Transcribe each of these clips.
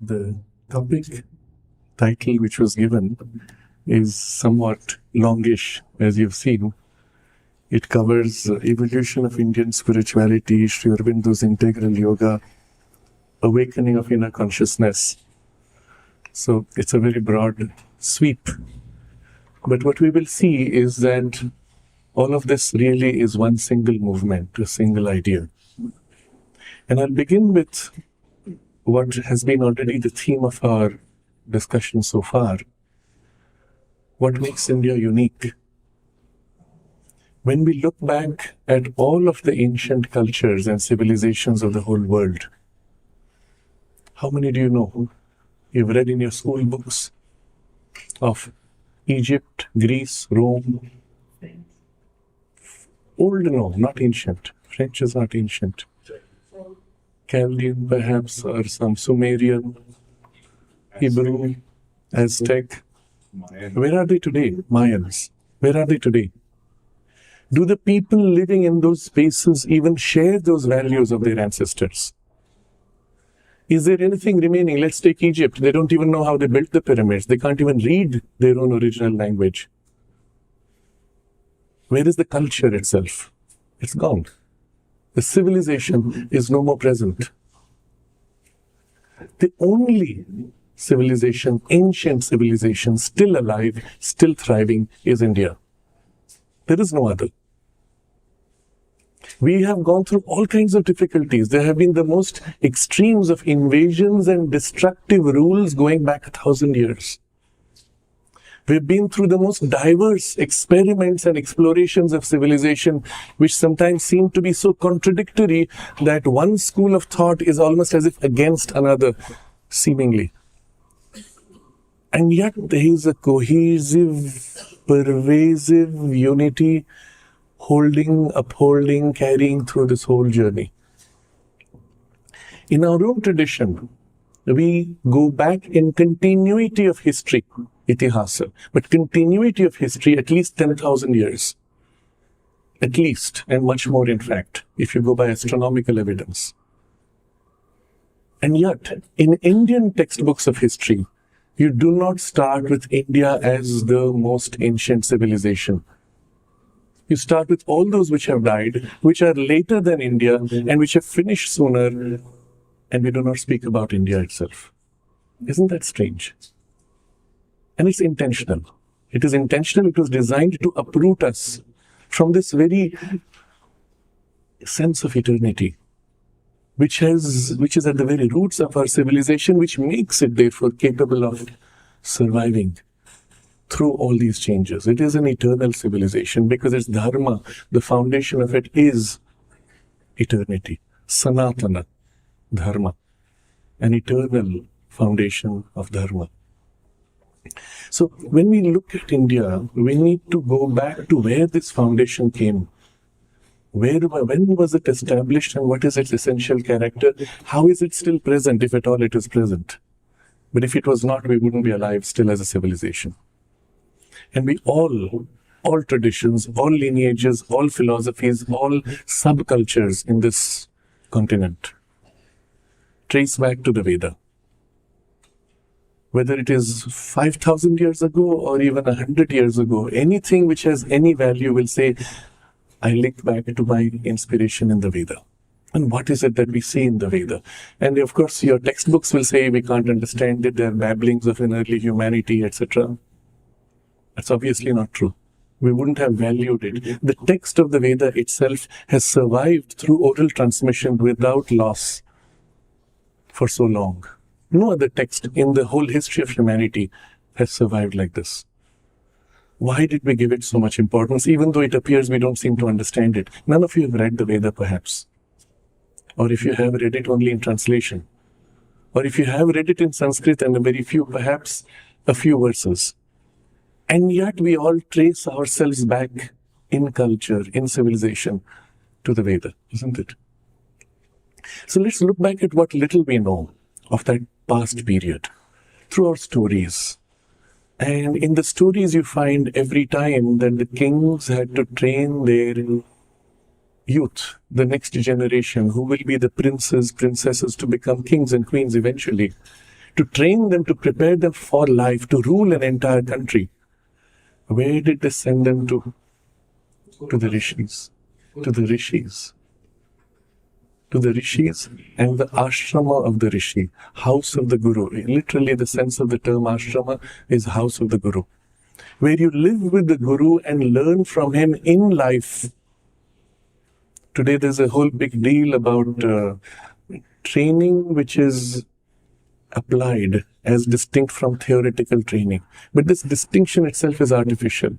The topic title which was given is somewhat longish, as you've seen. It covers evolution of Indian spirituality, Sri Aurobindo's integral yoga, awakening of inner consciousness. So it's a very broad sweep. But what we will see is that all of this really is one single movement, a single idea. And I'll begin with what has been already the theme of our discussion so far. What makes India unique? When we look back at all of the ancient cultures and civilizations of the whole world, how many do you know? You've read in your school books of Egypt, Greece, Rome. Old, no, not ancient. French is not ancient. Chaldean, perhaps, or some Sumerian, Hebrew, Aztec. Where are they today? Mayans. Where are they today? Do the people living in those spaces even share those values of their ancestors? Is there anything remaining? Let's take Egypt. They don't even know how they built the pyramids. They can't even read their own original language. Where is the culture itself? It's gone. The civilization is no more present. The only civilization, ancient civilization, still alive, still thriving, is India. There is no other. We have gone through all kinds of difficulties. There have been the most extremes of invasions and destructive rules going back 1,000 years. We've been through the most diverse experiments and explorations of civilization, which sometimes seem to be so contradictory that one school of thought is almost as if against another, seemingly. And yet there is a cohesive, pervasive unity holding, upholding, carrying through this whole journey. In our own tradition, we go back in continuity of history, itihasa, but continuity of history at least 10,000 years. At least, and much more in fact, if you go by astronomical evidence. And yet, in Indian textbooks of history, you do not start with India as the most ancient civilization. You start with all those which have died, which are later than India, and which have finished sooner, and we do not speak about India itself. Isn't that strange? And it's intentional. It is intentional. It was designed to uproot us from this very sense of eternity, which is at the very roots of our civilization, which makes it therefore capable of surviving through all these changes. It is an eternal civilization because its dharma, the foundation of it is eternity, sanatana dharma, an eternal foundation of dharma. So when we look at India, we need to go back to where this foundation came. When was it established and what is its essential character? How is it still present, if at all it is present? But if it was not, we wouldn't be alive still as a civilization. And we all traditions, all lineages, all philosophies, all subcultures in this continent trace back to the Veda. Whether it is 5,000 years ago or even 100 years ago, anything which has any value will say, I link back to my inspiration in the Veda. And what is it that we see in the Veda? And of course, your textbooks will say we can't understand it, they're babblings of an early humanity, etc. That's obviously not true. We wouldn't have valued it. The text of the Veda itself has survived through oral transmission without loss for so long. No other text in the whole history of humanity has survived like this. Why did we give it so much importance, even though it appears we don't seem to understand it? None of you have read the Veda, perhaps. Or if you have read it only in translation. Or if you have read it in Sanskrit and a very few, perhaps a few verses. And yet we all trace ourselves back in culture, in civilization, to the Veda, isn't it? So let's look back at what little we know of that past period through our stories. And in the stories you find every time that the kings had to train their youth, the next generation, who will be the princes, princesses to become kings and queens eventually, to train them, to prepare them for life, to rule an entire country. Where did they send them to? To the rishis. To the rishis. To the rishis and the ashrama of the rishi, house of the guru. Literally, the sense of the term ashrama is house of the guru, where you live with the guru and learn from him in life. Today, there's a whole big deal about training which is applied as distinct from theoretical training. But this distinction itself is artificial.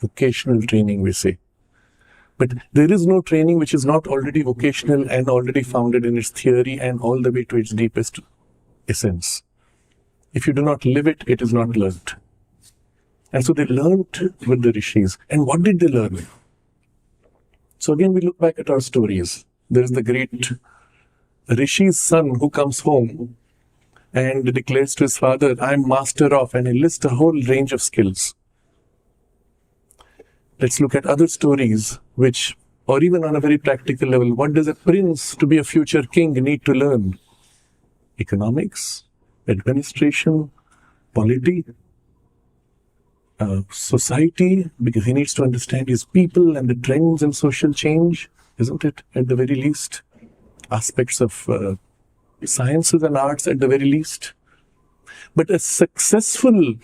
Vocational training, we say. But there is no training which is not already vocational and already founded in its theory and all the way to its deepest essence. If you do not live it, it is not learnt. And so they learnt with the rishis. And what did they learn? So again, we look back at our stories. There is the great rishi's son who comes home and declares to his father, I'm master of, and he lists a whole range of skills. Let's look at other stories which, or even on a very practical level, what does a prince to be a future king need to learn? Economics, administration, polity, society, because he needs to understand his people and the trends in social change, isn't it, at the very least? Aspects of sciences and arts at the very least. But a successful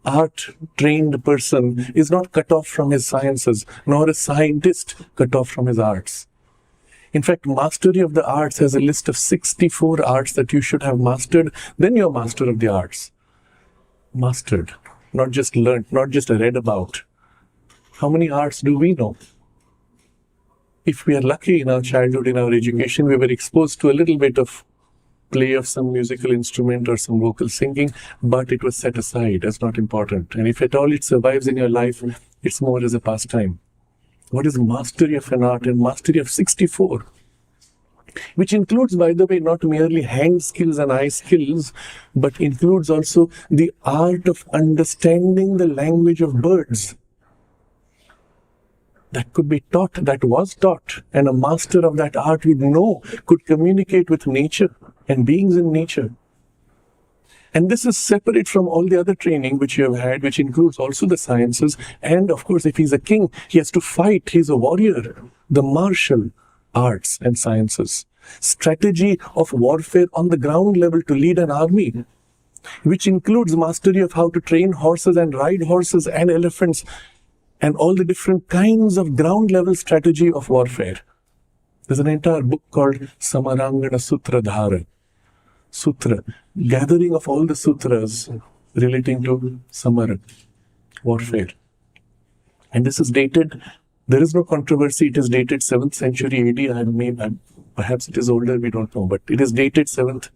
art-trained person is not cut off from his sciences, nor a scientist cut off from his arts. In fact, mastery of the arts has a list of 64 arts that you should have mastered, then you're master of the arts. Mastered, not just learnt, not just read about. How many arts do we know? If we are lucky in our childhood, in our education, we were exposed to a little bit of play of some musical instrument or some vocal singing, but it was set aside as not important. And if at all it survives in your life, it's more as a pastime. What is mastery of an art? And mastery of 64, which includes, by the way, not merely hand skills and eye skills, but includes also the art of understanding the language of birds. That could be taught, that was taught, and a master of that art would know, could communicate with nature and beings in nature. And this is separate from all the other training which you have had, which includes also the sciences. And of course, if he's a king, he has to fight, he's a warrior. The martial arts and sciences. Strategy of warfare on the ground level to lead an army, which includes mastery of how to train horses and ride horses and elephants, and all the different kinds of ground-level strategy of warfare. There's an entire book called Samarangana Sutradhara. Sutra, gathering of all the sutras relating to Samara, warfare. And this is dated, there is no controversy, it is dated 7th century AD. Perhaps it is older, we don't know, but it is dated 7th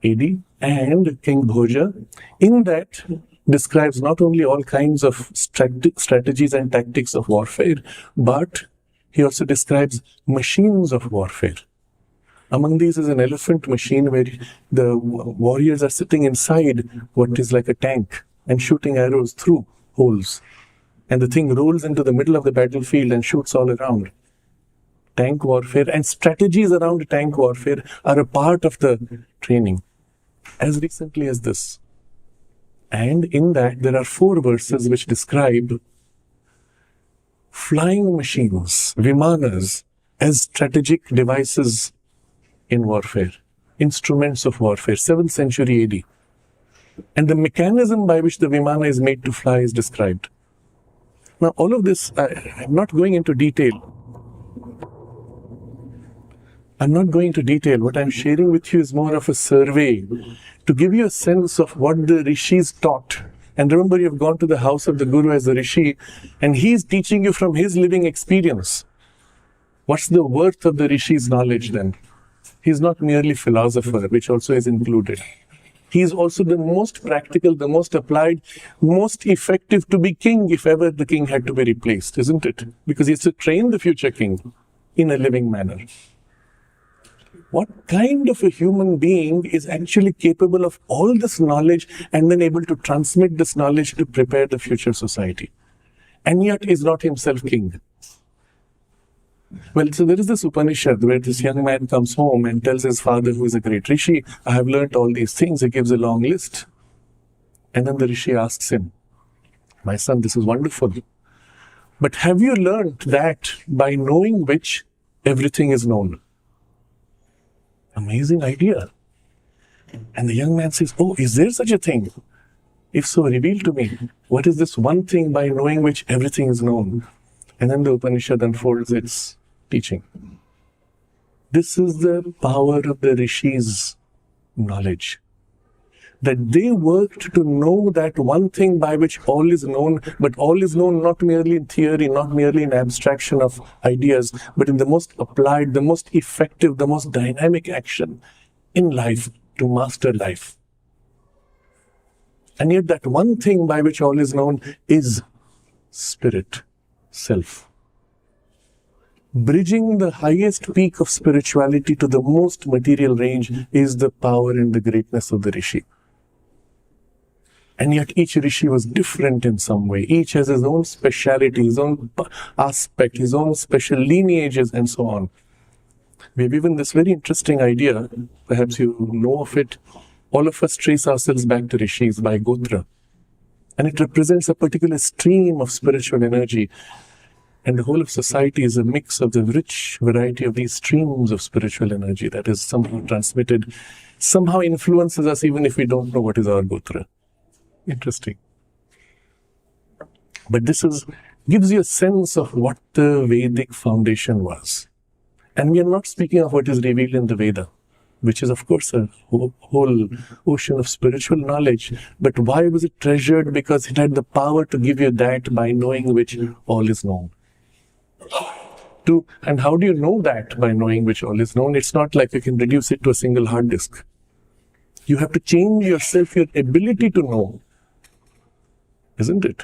AD. And King Bhoja, in that, describes not only all kinds of strategies and tactics of warfare, but he also describes machines of warfare. Among these is an elephant machine where the warriors are sitting inside what is like a tank and shooting arrows through holes. And the thing rolls into the middle of the battlefield and shoots all around. Tank warfare and strategies around tank warfare are a part of the training, as recently as this. And in that, there are 4 verses which describe flying machines, vimanas, as strategic devices in warfare, instruments of warfare, 7th century AD. And the mechanism by which the vimana is made to fly is described. Now, all of this, I'm not going into detail. What I'm sharing with you is more of a survey to give you a sense of what the rishis taught. And remember, you've gone to the house of the guru as a rishi, and he's teaching you from his living experience. What's the worth of the rishi's knowledge then? He's not merely philosopher, which also is included. He's also the most practical, the most applied, most effective to be king if ever the king had to be replaced, isn't it? Because he has to train the future king in a living manner. What kind of a human being is actually capable of all this knowledge and then able to transmit this knowledge to prepare the future society, and yet is not himself king? Well, so there is this Upanishad where this young man comes home and tells his father, who is a great Rishi, I have learnt all these things. He gives a long list. And then the Rishi asks him, my son, this is wonderful. But have you learnt that by knowing which everything is known? Amazing idea. And the young man says, oh, is there such a thing? If so, reveal to me, what is this one thing by knowing which everything is known? And then the Upanishad unfolds its teaching. This is the power of the Rishis' knowledge. That they worked to know that one thing by which all is known, but all is known not merely in theory, not merely in abstraction of ideas, but in the most applied, the most effective, the most dynamic action in life to master life. And yet that one thing by which all is known is spirit, self. Bridging the highest peak of spirituality to the most material range is the power and the greatness of the Rishi. And yet each Rishi was different in some way. Each has his own speciality, his own aspect, his own special lineages and so on. We have even this very interesting idea, perhaps you know of it. All of us trace ourselves back to Rishis by Gotra. And it represents a particular stream of spiritual energy. And the whole of society is a mix of the rich variety of these streams of spiritual energy that is somehow transmitted, somehow influences us even if we don't know what is our Gotra. Interesting. But this gives you a sense of what the Vedic foundation was. And we are not speaking of what is revealed in the Veda, which is of course a whole ocean of spiritual knowledge. But why was it treasured? Because it had the power to give you that by knowing which all is known. And how do you know that by knowing which all is known? It's not like you can reduce it to a single hard disk. You have to change yourself, your ability to know. Isn't it?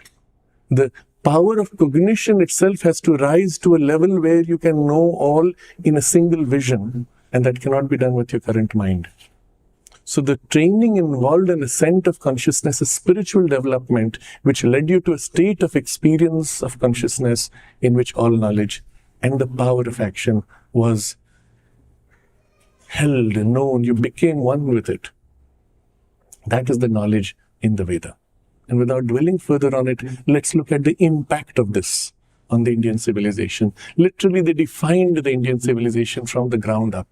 The power of cognition itself has to rise to a level where you can know all in a single vision, and that cannot be done with your current mind. So the training involved an ascent of consciousness, a spiritual development, which led you to a state of experience of consciousness in which all knowledge and the power of action was held and known. You became one with it. That is the knowledge in the Veda. And without dwelling further on it, let's look at the impact of this on the Indian civilization. Literally, they defined the Indian civilization from the ground up.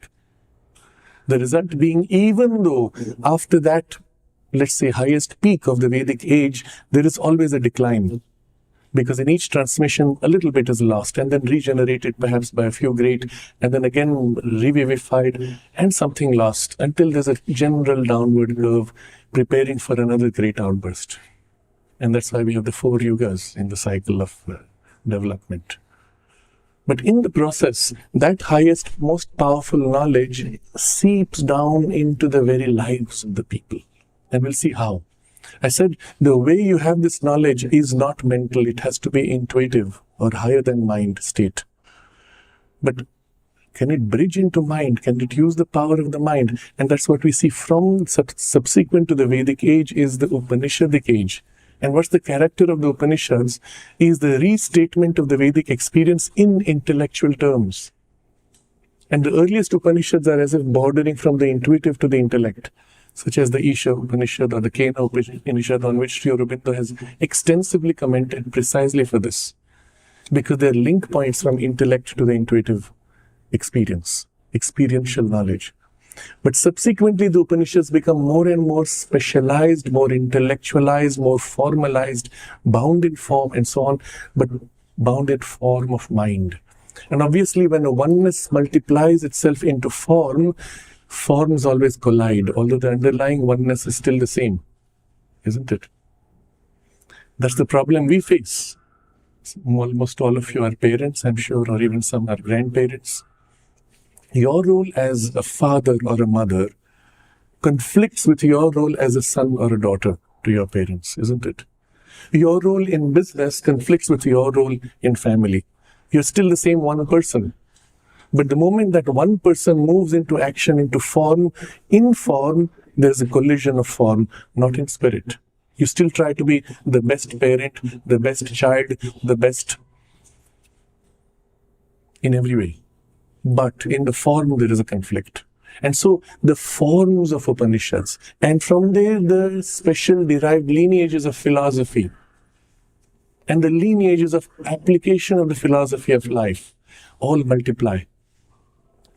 The result being, even though after that, let's say, highest peak of the Vedic age, there is always a decline. Because in each transmission, a little bit is lost and then regenerated perhaps by a few great, and then again revivified and something lost until there's a general downward curve preparing for another great outburst. And that's why we have the 4 yugas in the cycle of development. But in the process, that highest, most powerful knowledge seeps down into the very lives of the people. And we'll see how. I said, the way you have this knowledge is not mental. It has to be intuitive or higher than mind state. But can it bridge into mind? Can it use the power of the mind? And that's what we see from subsequent to the Vedic age is the Upanishadic age. And what's the character of the Upanishads is the restatement of the Vedic experience in intellectual terms. And the earliest Upanishads are as if bordering from the intuitive to the intellect, such as the Isha Upanishad or the Kena Upanishad, on which Sri Aurobindo has extensively commented precisely for this. Because they're link points from intellect to the intuitive experience, experiential knowledge. But subsequently, the Upanishads become more and more specialized, more intellectualized, more formalized, bound in form and so on, but bound in form of mind. And obviously, when a oneness multiplies itself into form, forms always collide, although the underlying oneness is still the same, isn't it? That's the problem we face. Almost all of you are parents, I'm sure, or even some are grandparents. Your role as a father or a mother conflicts with your role as a son or a daughter to your parents, isn't it? Your role in business conflicts with your role in family. You're still the same one person. But the moment that one person moves into action, into form, in form, there's a collision of form, not in spirit. You still try to be the best parent, the best child, the best in every way. But in the form, there is a conflict. And so the forms of Upanishads, and from there the special derived lineages of philosophy, and the lineages of application of the philosophy of life, all multiply.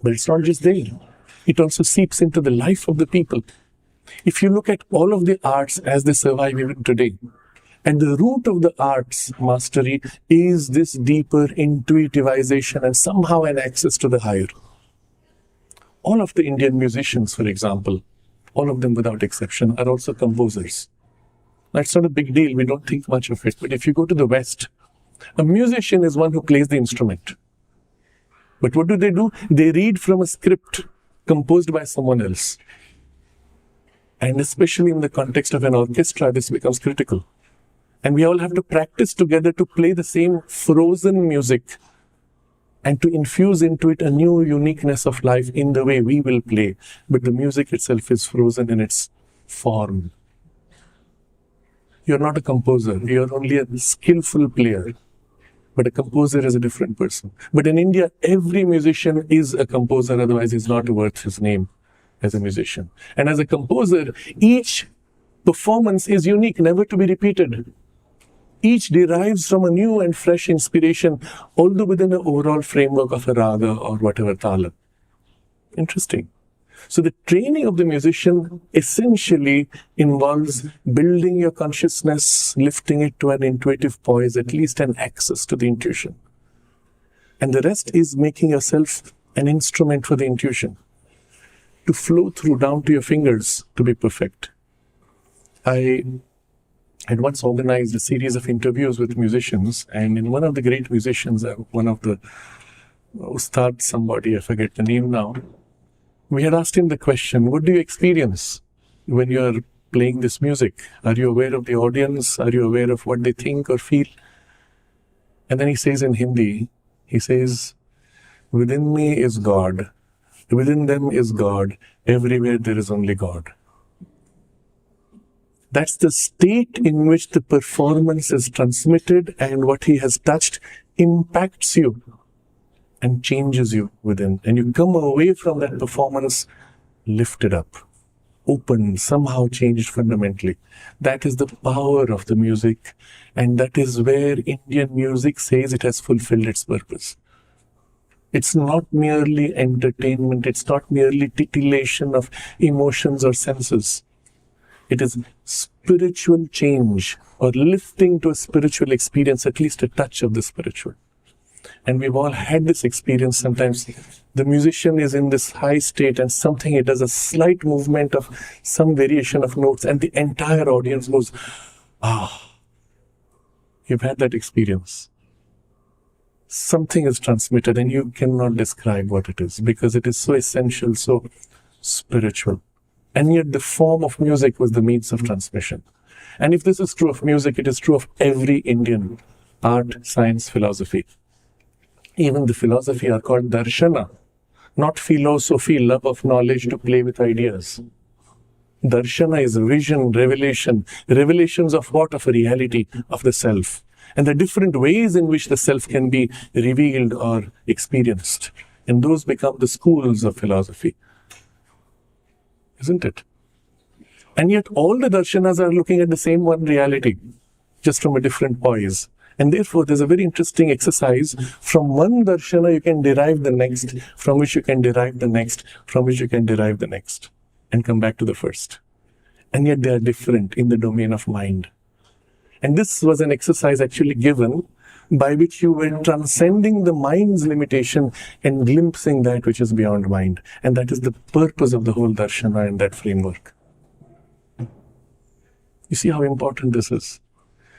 But it's not just there. It also seeps into the life of the people. If you look at all of the arts as they survive even today, and the root of the arts mastery is this deeper intuitivization and somehow an access to the higher. All of the Indian musicians, for example, all of them without exception, are also composers. That's not a big deal. We don't think much of it. But if you go to the West, a musician is one who plays the instrument. But what do? They read from a script composed by someone else. And especially in the context of an orchestra, this becomes critical. And we all have to practice together to play the same frozen music and to infuse into it a new uniqueness of life in the way we will play. But the music itself is frozen in its form. You're not a composer. You're only a skillful player. But a composer is a different person. But in India, every musician is a composer, otherwise he's not worth his name as a musician. And as a composer, each performance is unique, never to be repeated. Each derives from a new and fresh inspiration, although within the overall framework of a raga or whatever tala. Interesting. So the training of the musician essentially involves building your consciousness, lifting it to an intuitive poise, at least an access to the intuition. And the rest is making yourself an instrument for the intuition, to flow through down to your fingers to be perfect. I had once organized a series of interviews with musicians, and in one of the great musicians, one of the Ustad somebody, I forget the name now, we had asked him the question, what do you experience when you are playing this music? Are you aware of the audience? Are you aware of what they think or feel? And then he says in Hindi, he says, within me is God, within them is God, everywhere there is only God. That's the state in which the performance is transmitted, and what he has touched impacts you and changes you within. And you come away from that performance lifted up, open, somehow changed fundamentally. That is the power of the music, and that is where Indian music says it has fulfilled its purpose. It's not merely entertainment, it's not merely titillation of emotions or senses. It is spiritual change, or lifting to a spiritual experience, at least a touch of the spiritual. And we've all had this experience. Sometimes the musician is in this high state and something, it does a slight movement of some variation of notes and the entire audience goes, ah. You've had that experience. Something is transmitted and you cannot describe what it is because it is so essential, so spiritual. And yet the form of music was the means of transmission. And if this is true of music, it is true of every Indian art, science, philosophy. Even the philosophy are called darshana, not philosophy, love of knowledge to play with ideas. Darshana is vision, revelation. Revelations of what? Of a reality, of the self. And the different ways in which the self can be revealed or experienced. And those become the schools of philosophy. Isn't it? And yet all the darshanas are looking at the same one reality, just from a different poise. And therefore, there's a very interesting exercise. From one darshana, you can derive the next, from which you can derive the next, from which you can derive the next, and come back to the first. And yet they are different in the domain of mind. And this was an exercise actually given by which you were transcending the mind's limitation and glimpsing that which is beyond mind. And that is the purpose of the whole darshana and that framework. You see how important this is?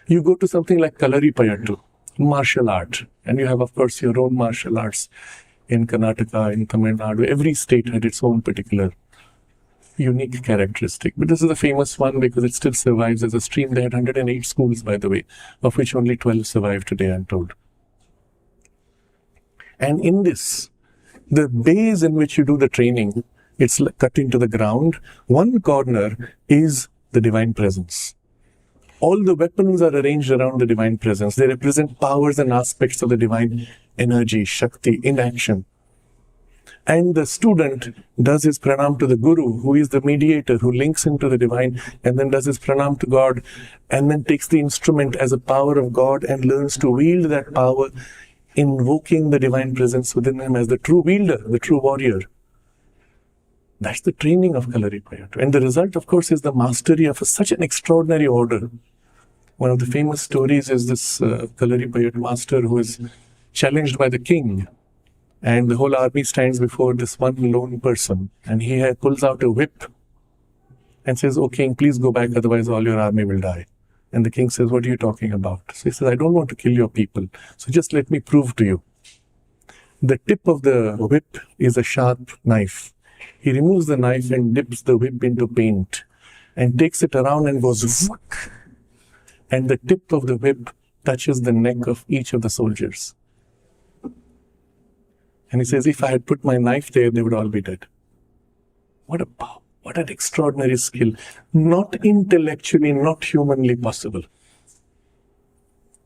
You go to something like Kalaripayattu, martial art, and you have, of course, your own martial arts in Karnataka, in Tamil Nadu. Every state had its own particular unique characteristic. But this is a famous one because it still survives as a stream. They had 108 schools, by the way, of which only 12 survive today, I'm told. And in this, the base in which you do the training, it's cut into the ground. One corner is the divine presence. All the weapons are arranged around the divine presence. They represent powers and aspects of the divine energy, Shakti, in action. And the student does his pranam to the Guru, who is the mediator, who links into the divine, and then does his pranam to God, and then takes the instrument as a power of God and learns to wield that power, invoking the divine presence within him as the true wielder, the true warrior. That's the training of Kalaripayattu. And the result, of course, is the mastery of such an extraordinary order. One of the famous stories is this Kalaripayattu master who is challenged by the king. And the whole army stands before this one lone person. And he pulls out a whip and says, "Oh king, please go back, otherwise all your army will die." And the king says, "What are you talking about?" So he says, "I don't want to kill your people. So just let me prove to you." The tip of the whip is a sharp knife. He removes the knife and dips the whip into paint and takes it around and goes whack. And the tip of the whip touches the neck of each of the soldiers. And he says, if I had put my knife there, they would all be dead. What a power. What an extraordinary skill. Not intellectually, not humanly possible.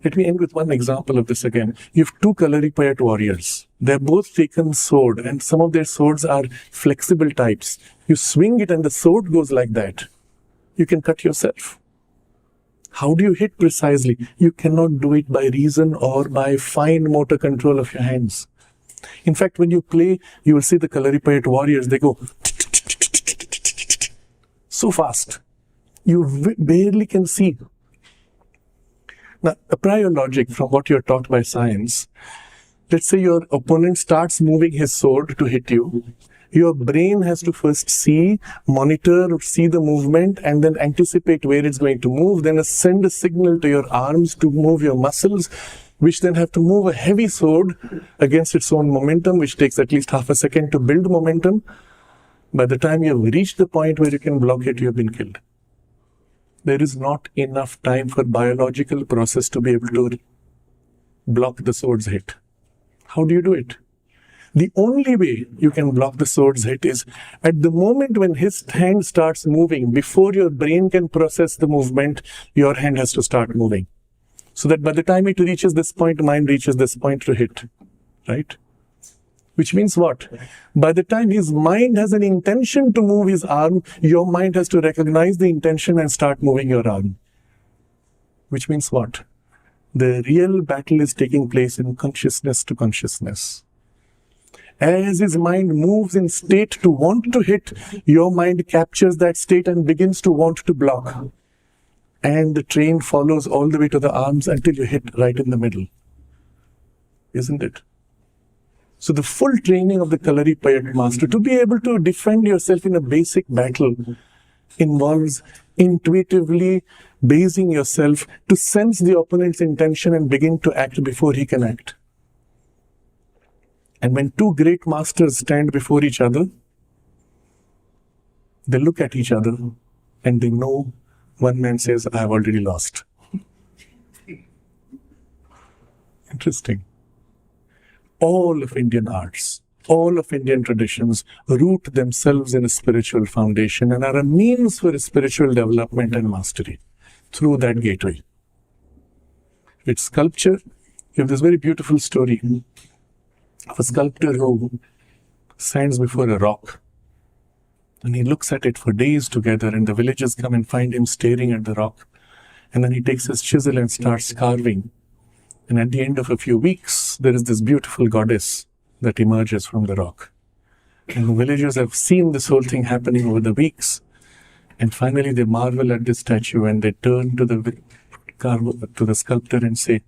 Let me end with one example of this again. You have two Kalaripayattu warriors. They're both taken sword, and some of their swords are flexible types. You swing it and the sword goes like that. You can cut yourself. How do you hit precisely? You cannot do it by reason or by fine motor control of your hands. In fact, when you play, you will see the Kalaripayattu warriors, they go so fast. You barely can see. Now, apply your logic from what you're taught by science. Let's say your opponent starts moving his sword to hit you. Your brain has to first see, monitor, see the movement, and then anticipate where it's going to move. Then send a signal to your arms to move your muscles, which then have to move a heavy sword against its own momentum, which takes at least half a second to build momentum. By the time you have reached the point where you can block it, you have been killed. There is not enough time for biological process to be able to block the sword's hit. How do you do it? The only way you can block the sword's hit is at the moment when his hand starts moving, before your brain can process the movement, your hand has to start moving. So that by the time it reaches this point, mine reaches this point to hit. Right? Which means what? By the time his mind has an intention to move his arm, your mind has to recognize the intention and start moving your arm. Which means what? The real battle is taking place in consciousness to consciousness. As his mind moves in state to want to hit, your mind captures that state and begins to want to block. And the train follows all the way to the arms until you hit right in the middle. Isn't it? So the full training of the Kalaripayattu master, to be able to defend yourself in a basic battle, involves intuitively basing yourself to sense the opponent's intention and begin to act before he can act. And when two great masters stand before each other, they look at each other and they know one man says, I have already lost. Interesting. All of Indian arts, all of Indian traditions root themselves in a spiritual foundation and are a means for spiritual development and mastery through that gateway. With sculpture, you have this very beautiful story of a sculptor who stands before a rock and he looks at it for days together, and the villagers come and find him staring at the rock, and then he takes his chisel and starts carving. And at the end of a few weeks, there is this beautiful goddess that emerges from the rock. And the villagers have seen this whole thing happening over the weeks. And finally they marvel at this statue and they turn to the sculptor and say,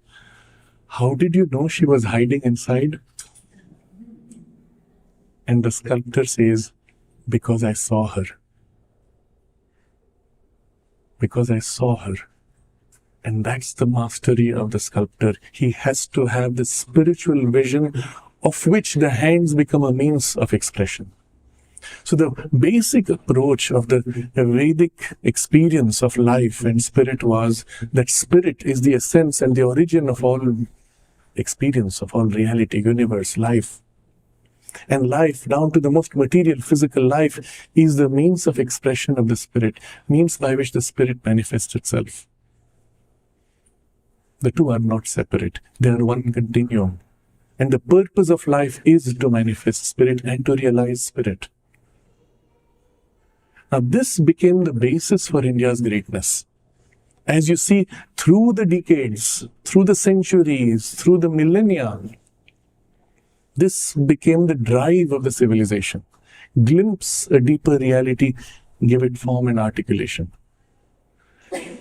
how did you know she was hiding inside? And the sculptor says, because I saw her. Because I saw her. And that's the mastery of the sculptor. He has to have the spiritual vision of which the hands become a means of expression. So the basic approach of the Vedic experience of life and spirit was that spirit is the essence and the origin of all experience, of all reality, universe, life. And life, down to the most material, physical life, is the means of expression of the spirit, means by which the spirit manifests itself. The two are not separate. They are one continuum. And the purpose of life is to manifest spirit and to realize spirit. Now, this became the basis for India's greatness. As you see, through the decades, through the centuries, through the millennia, this became the drive of the civilization. Glimpse a deeper reality, give it form and articulation.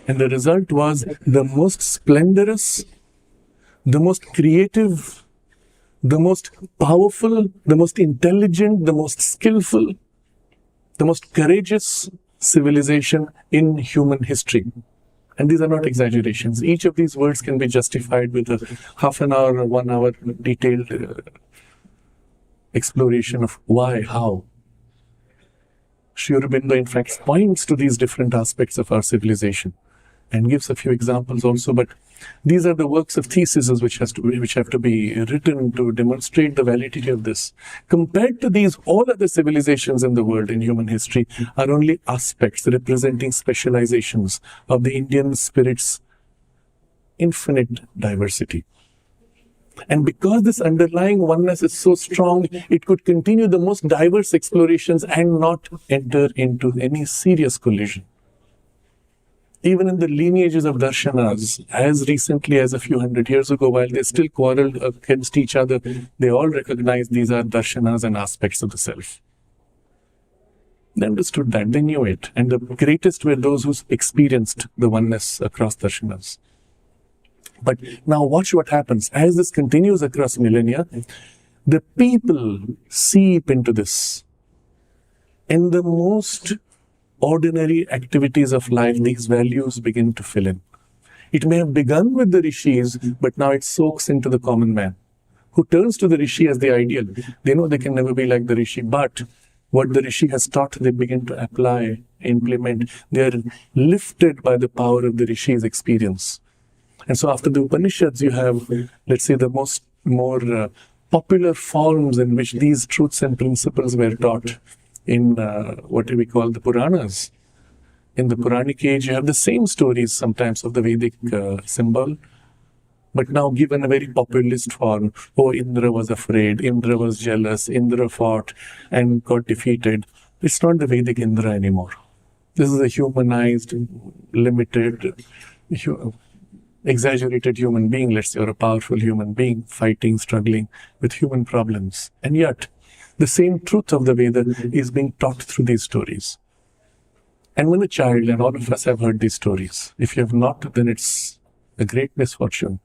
And the result was the most splendorous, the most creative, the most powerful, the most intelligent, the most skillful, the most courageous civilization in human history. And these are not exaggerations. Each of these words can be justified with a half an hour or 1 hour detailed exploration of why, how. Sri Aurobindo, in fact, points to these different aspects of our civilization and gives a few examples also. But these are the works of theses which have to be written to demonstrate the validity of this. Compared to these, all other civilizations in the world in human history are only aspects representing specializations of the Indian spirit's infinite diversity. And because this underlying oneness is so strong, it could continue the most diverse explorations and not enter into any serious collision. Even in the lineages of darshanas, as recently as a few hundred years ago, while they still quarreled against each other, they all recognized these are darshanas and aspects of the self. They understood that, they knew it, and the greatest were those who experienced the oneness across darshanas. But now watch what happens. As this continues across millennia, the people seep into this. In the most ordinary activities of life, these values begin to fill in. It may have begun with the rishis, but now it soaks into the common man, who turns to the rishi as the ideal. They know they can never be like the rishi, but what the rishi has taught, they begin to apply, implement. They are lifted by the power of the rishi's experience. And so after the Upanishads, you have, let's say, the more popular forms in which these truths and principles were taught in what we call the Puranas. In the Puranic age, you have the same stories sometimes of the Vedic symbol, but now given a very populist form. Oh, Indra was afraid, Indra was jealous, Indra fought and got defeated. It's not the Vedic Indra anymore. This is a humanized, limited, exaggerated human being, let's say, or a powerful human being fighting, struggling with human problems. And yet, the same truth of the Veda is being taught through these stories. And when a child, and all of us have heard these stories, if you have not, then it's a great misfortune.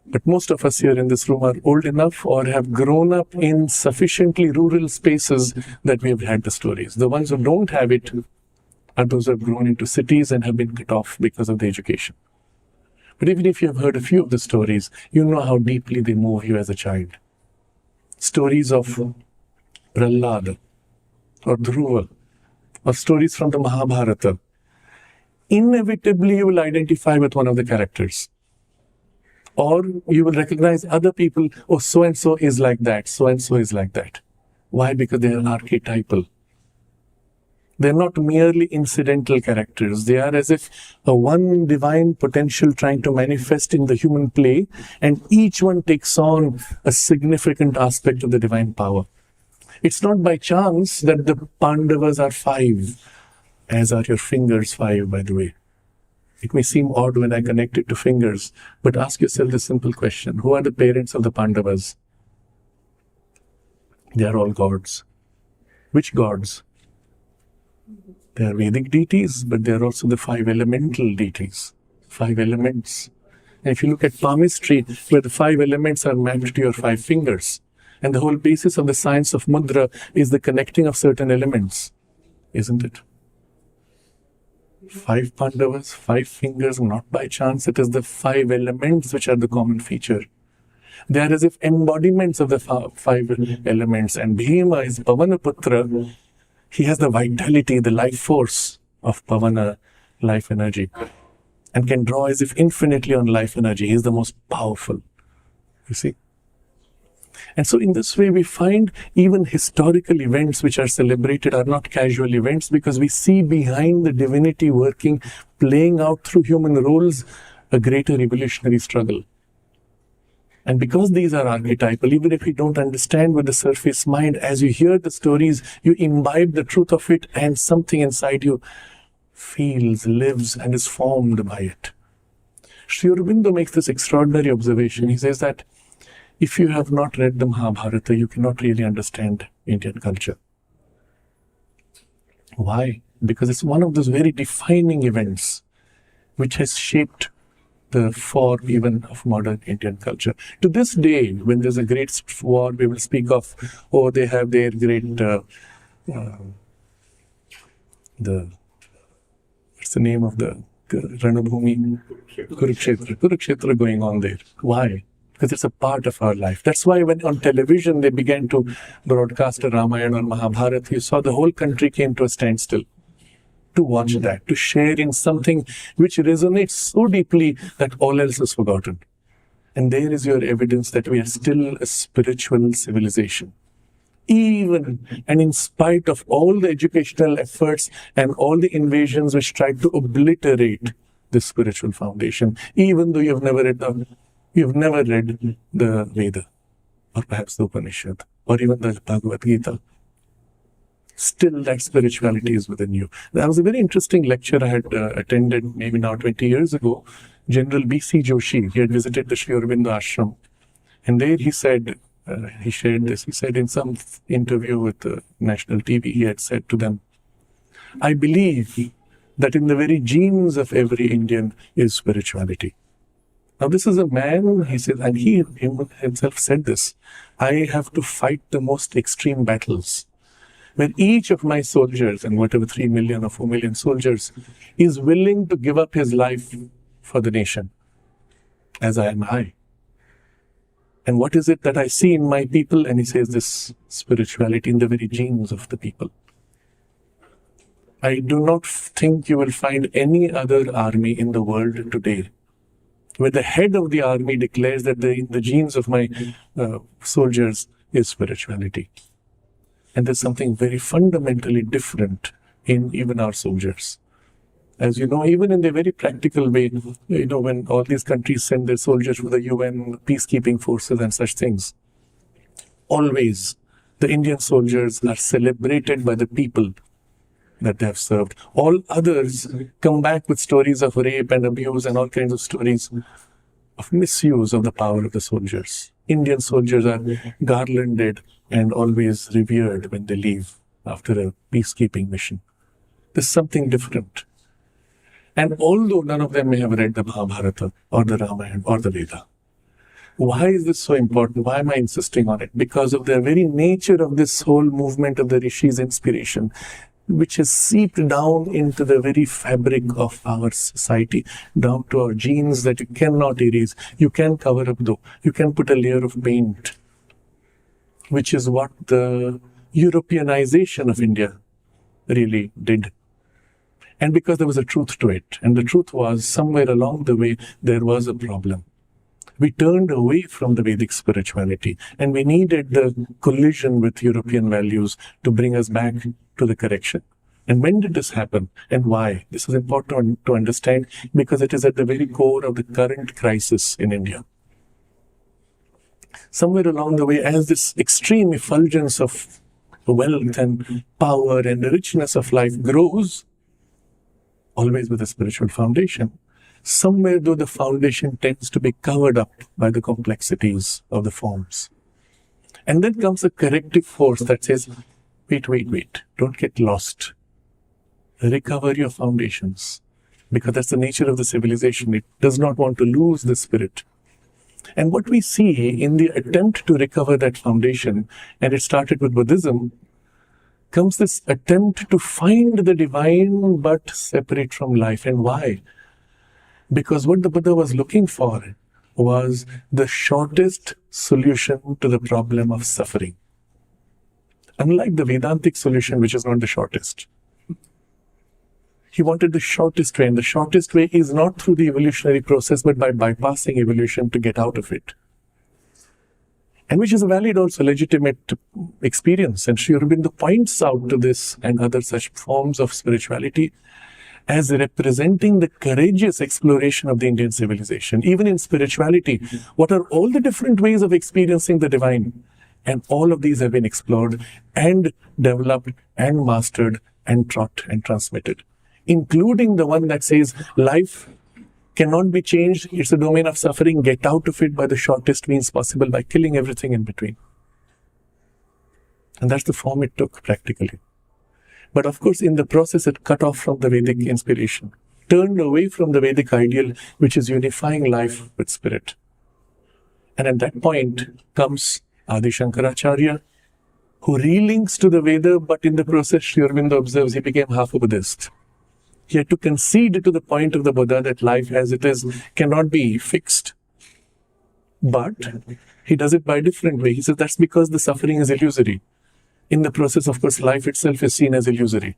But most of us here in this room are old enough or have grown up in sufficiently rural spaces that we have had the stories. The ones who don't have it are those who have grown into cities and have been cut off because of the education. But even if you have heard a few of the stories, you know how deeply they move you as a child. Stories of Prahlad or Dhruva, or stories from the Mahabharata. Inevitably, you will identify with one of the characters. Or you will recognize other people, oh, so-and-so is like that, so-and-so is like that. Why? Because they are archetypal. They're not merely incidental characters. They are as if a one divine potential trying to manifest in the human play, and each one takes on a significant aspect of the divine power. It's not by chance that the Pandavas are 5, as are your fingers 5, by the way. It may seem odd when I connect it to fingers, but ask yourself the simple question. Who are the parents of the Pandavas? They are all gods. Which gods? They are Vedic deities, but they are also the 5 elemental deities. 5 elements. And if you look at palmistry, where the 5 elements are mapped to your 5 fingers, and the whole basis of the science of mudra is the connecting of certain elements, isn't it? 5 Pandavas, 5 fingers, not by chance. It is the 5 elements which are the common feature. They are as if embodiments of the 5 elements. And Bhima is Pavanaputra. He has the vitality, the life force of Pavana, life energy, and can draw as if infinitely on life energy. He is the most powerful, you see. And so in this way, we find even historical events which are celebrated are not casual events, because we see behind the divinity working, playing out through human roles, a greater evolutionary struggle. And because these are archetypal, even if you don't understand with the surface mind, as you hear the stories, you imbibe the truth of it, and something inside you feels, lives, and is formed by it. Sri Aurobindo makes this extraordinary observation. He says that if you have not read the Mahabharata, you cannot really understand Indian culture. Why? Because it's one of those very defining events which has shaped the form even of modern Indian culture. To this day, when there's a great war, we will speak of, oh, they have their great, what's the name of the Ranabhumi? Kurukshetra going on there. Why? Because it's a part of our life. That's why when on television they began to broadcast a Ramayana or Mahabharata, you saw the whole country came to a standstill to watch that, to share in something which resonates so deeply that all else is forgotten. And there is your evidence that we are still a spiritual civilization. Even and in spite of all the educational efforts and all the invasions which tried to obliterate the spiritual foundation, even though you've never read the Veda, or perhaps the Upanishad, or even the Bhagavad Gita, still that spirituality is within you. That was a very interesting lecture I had attended maybe now 20 years ago. General B.C. Joshi, he had visited the Sri Aurobindo ashram, and there he said, he shared this, he said in some interview with national TV, he had said to them, I believe that in the very genes of every Indian is spirituality. Now this is a man, he said, and he himself said this, I have to fight the most extreme battles, where each of my soldiers, and whatever 3 million or 4 million soldiers, is willing to give up his life for the nation, as I am I. And what is it that I see in my people? And he says this spirituality in the very genes of the people. I do not think you will find any other army in the world today where the head of the army declares that in the genes of my soldiers is spirituality. And there's something very fundamentally different in even our soldiers. As you know, even in the very practical way, you know, when all these countries send their soldiers to the UN peacekeeping forces and such things, always the Indian soldiers are celebrated by the people that they have served. All others come back with stories of rape and abuse and all kinds of stories of misuse of the power of the soldiers. Indian soldiers are garlanded and always revered when they leave after a peacekeeping mission. There's something different. And although none of them may have read the Mahabharata or the Ramayana or the Veda, why is this so important? Why am I insisting on it? Because of the very nature of this whole movement of the Rishis' inspiration, which has seeped down into the very fabric of our society, down to our genes that you cannot erase. You can cover up though. You can put a layer of paint, which is what the Europeanization of India really did. And because there was a truth to it, and the truth was somewhere along the way, there was a problem. We turned away from the Vedic spirituality, and we needed the collision with European values to bring us back to the correction. And when did this happen, and why? This is important to understand because it is at the very core of the current crisis in India. Somewhere along the way, as this extreme effulgence of wealth and power and the richness of life grows, always with a spiritual foundation, somewhere though the foundation tends to be covered up by the complexities of the forms. And then comes a corrective force that says, wait, don't get lost. Recover your foundations, because that's the nature of the civilization. It does not want to lose the spirit. And what we see in the attempt to recover that foundation, and it started with Buddhism, comes this attempt to find the divine but separate from life. And why? Because what the Buddha was looking for was the shortest solution to the problem of suffering. Unlike the Vedantic solution, which is not the shortest. He wanted the shortest way, and the shortest way is not through the evolutionary process, but by bypassing evolution to get out of it. And which is a valid, also legitimate experience. And Sri Aurobindo points out to this and other such forms of spirituality as representing the courageous exploration of the Indian civilization. Even in spirituality, what are all the different ways of experiencing the divine? And all of these have been explored and developed and mastered and taught and transmitted, including the one that says life cannot be changed. It's a domain of suffering. Get out of it by the shortest means possible, by killing everything in between. And that's the form it took practically. But of course, in the process, it cut off from the Vedic inspiration, turned away from the Vedic ideal, which is unifying life with spirit. And at that point comes Adi Shankaracharya, who relinks to the Veda, but in the process, Sri Aurobindo observes, he became half a Buddhist. He had to concede to the point of the Buddha that life as it is cannot be fixed. But he does it by a different way. He says that's because the suffering is illusory. In the process, of course, life itself is seen as illusory.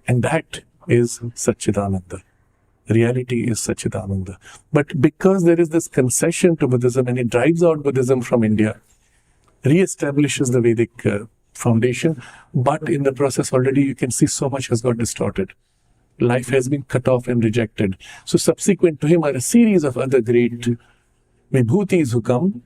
And that is Satchidananda. Reality is Satchidananda. But because there is this concession to Buddhism and it drives out Buddhism from India, re-establishes the Vedic foundation, but in the process already you can see so much has got distorted. Life has been cut off and rejected. So subsequent to him are a series of other great Vibhutis who come.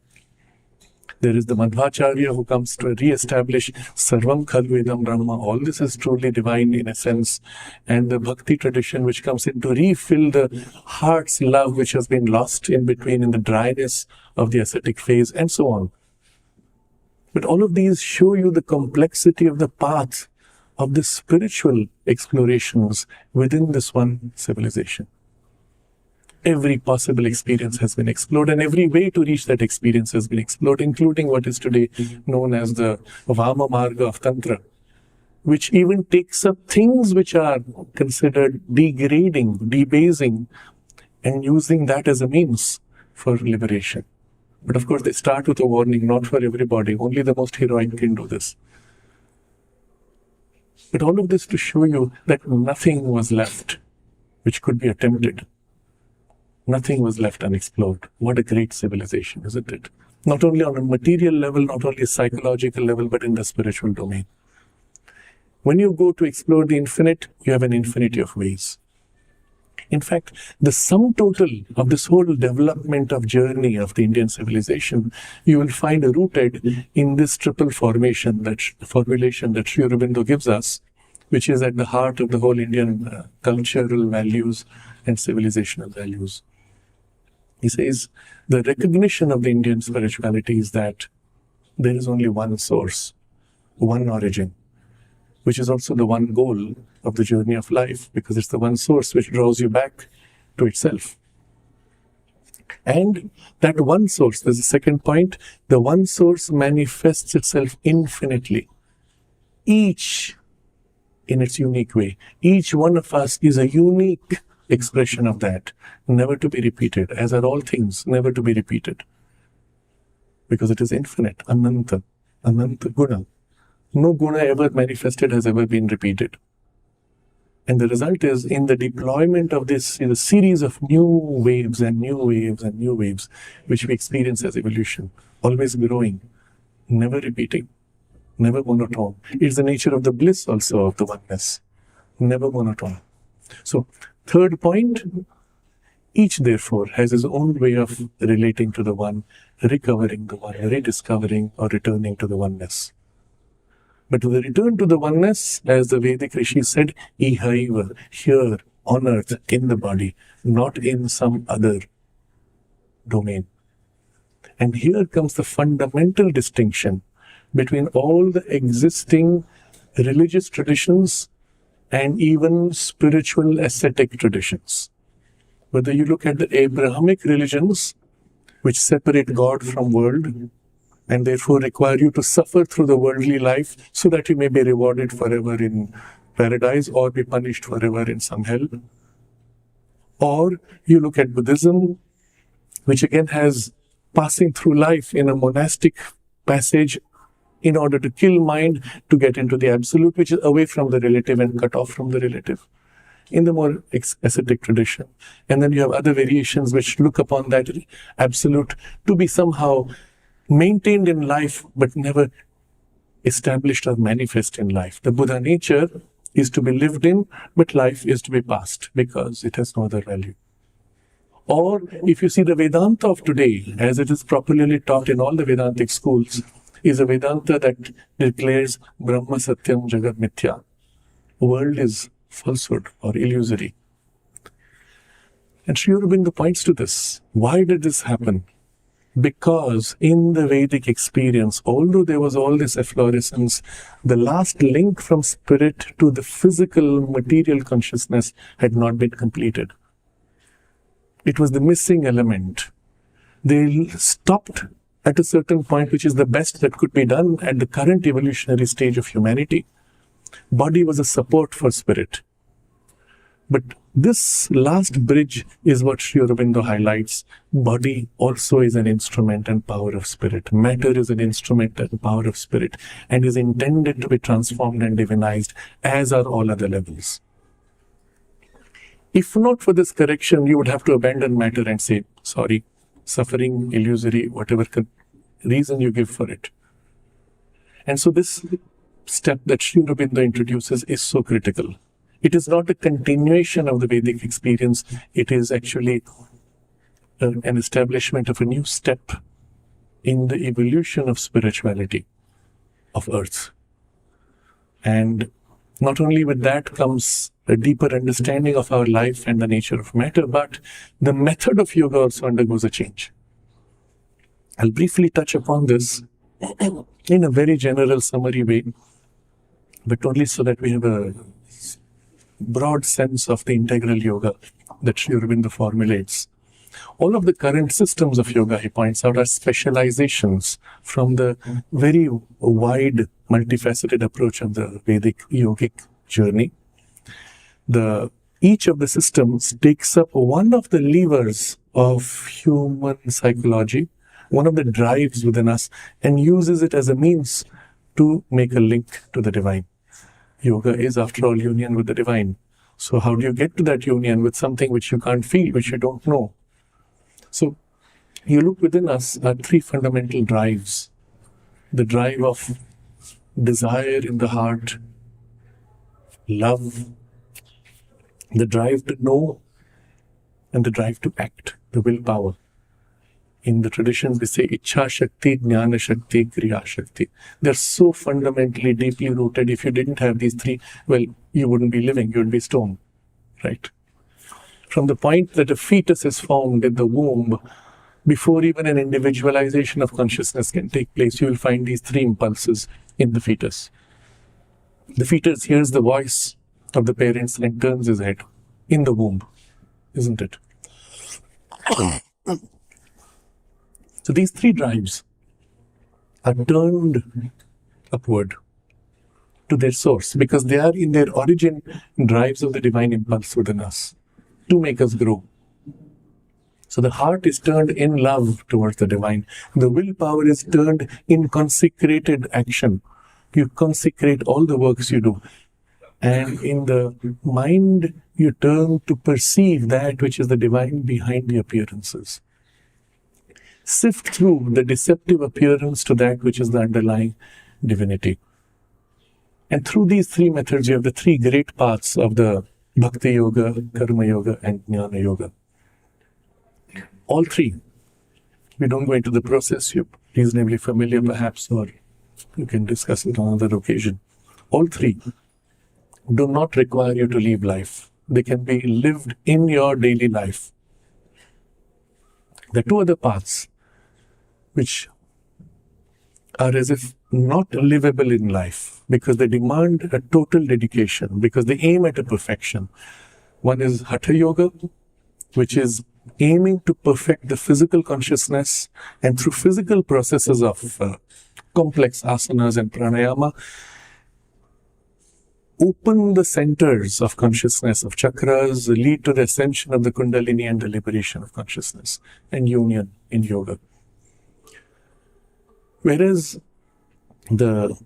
There is the Madhvacharya who comes to re-establish Sarvam Khalu Idam Brahma. All this is truly divine in a sense. And the Bhakti tradition which comes in to refill the heart's love which has been lost in between in the dryness of the ascetic phase, and so on. But all of these show you the complexity of the path of the spiritual explorations within this one civilization. Every possible experience has been explored, and every way to reach that experience has been explored, including what is today known as the Vama Marga of Tantra, which even takes up things which are considered degrading, debasing, and using that as a means for liberation. But of course, they start with a warning, not for everybody. Only the most heroic can do this. But all of this to show you that nothing was left which could be attempted. Nothing was left unexplored. What a great civilization, isn't it? Not only on a material level, not only a psychological level, but in the spiritual domain. When you go to explore the infinite, you have an infinity of ways. In fact, the sum total of this whole development of journey of the Indian civilization, you will find rooted in this triple formulation that Sri Aurobindo gives us, which is at the heart of the whole Indian cultural values and civilizational values. He says, the recognition of the Indian spirituality is that there is only one source, one origin, which is also the one goal of the journey of life, because it's the one source which draws you back to itself. And that one source, there's a second point, the one source manifests itself infinitely, each in its unique way. Each one of us is a unique expression of that, never to be repeated, as are all things, never to be repeated. Because it is infinite, Ananta Guna. No guna ever manifested has ever been repeated. And the result is, in the deployment of this, in a series of new waves and new waves and new waves, which we experience as evolution, always growing, never repeating, never monotone. It's the nature of the bliss also of the oneness, never monotone. So, third point, each therefore has his own way of relating to the one, recovering the one, rediscovering or returning to the oneness. But to the return to the oneness, as the Vedic Rishis said, ihaiva, here on earth, in the body, not in some other domain. And here comes the fundamental distinction between all the existing religious traditions and even spiritual ascetic traditions. Whether you look at the Abrahamic religions, which separate God from world, and therefore require you to suffer through the worldly life so that you may be rewarded forever in paradise or be punished forever in some hell. Or you look at Buddhism, which again has passing through life in a monastic passage in order to kill mind to get into the absolute, which is away from the relative and cut off from the relative, in the more ascetic tradition. And then you have other variations which look upon that absolute to be somehow maintained in life, but never established or manifest in life. The Buddha nature is to be lived in, but life is to be passed because it has no other value. Or if you see the Vedanta of today, as it is properly taught in all the Vedantic schools, is a Vedanta that declares Brahma Satyam Jagat Mithya. World is falsehood or illusory. And Sri Aurobindo points to this. Why did this happen? Because in the Vedic experience, although there was all this efflorescence, the last link from spirit to the physical material consciousness had not been completed. It was the missing element. They stopped at a certain point, which is the best that could be done at the current evolutionary stage of humanity. Body was a support for spirit. But this last bridge is what Sri Aurobindo highlights. Body also is an instrument and power of spirit. Matter is an instrument and power of spirit and is intended to be transformed and divinized, as are all other levels. If not for this correction, you would have to abandon matter and say, sorry, suffering, illusory, whatever reason you give for it. And so this step that Sri Aurobindo introduces is so critical. It is not a continuation of the Vedic experience. It is actually an establishment of a new step in the evolution of spirituality of Earth. And not only with that comes a deeper understanding of our life and the nature of matter, but the method of yoga also undergoes a change. I'll briefly touch upon this in a very general summary way, but only so that we have a broad sense of the integral yoga that Sri Aurobindo formulates. All of the current systems of yoga, he points out, are specializations from the very wide, multifaceted approach of the Vedic yogic journey. Each of the systems takes up one of the levers of human psychology, one of the drives within us, and uses it as a means to make a link to the divine. Yoga is, after all, union with the divine. So how do you get to that union with something which you can't feel, which you don't know? So you look within us are three fundamental drives. The drive of desire in the heart, love, the drive to know, and the drive to act, the willpower. In the traditions, we say Ichha Shakti, Jnana Shakti, Kriya Shakti. They're so fundamentally, deeply rooted. If you didn't have these three, well, you wouldn't be living, you would be stone, right? From the point that a fetus is formed in the womb, before even an individualization of consciousness can take place, you will find these three impulses in the fetus. The fetus hears the voice of the parents and turns his head in the womb, isn't it? So these three drives are turned upward to their source because they are in their origin drives of the divine impulse within us to make us grow. So the heart is turned in love towards the divine. The willpower is turned in consecrated action. You consecrate all the works you do. And in the mind, you turn to perceive that which is the divine behind the appearances. Sift through the deceptive appearance to that which is the underlying divinity. And through these three methods, you have the three great paths of the Bhakti Yoga, Karma Yoga, and Jnana Yoga. All three. We don't go into the process. You're reasonably familiar perhaps, or you can discuss it on another occasion. All three do not require you to leave life. They can be lived in your daily life. The two other paths, which are as if not livable in life because they demand a total dedication, because they aim at a perfection. One is Hatha Yoga, which is aiming to perfect the physical consciousness, and through physical processes of complex asanas and pranayama, open the centers of consciousness, of chakras, lead to the ascension of the kundalini and the liberation of consciousness and union in yoga. Whereas the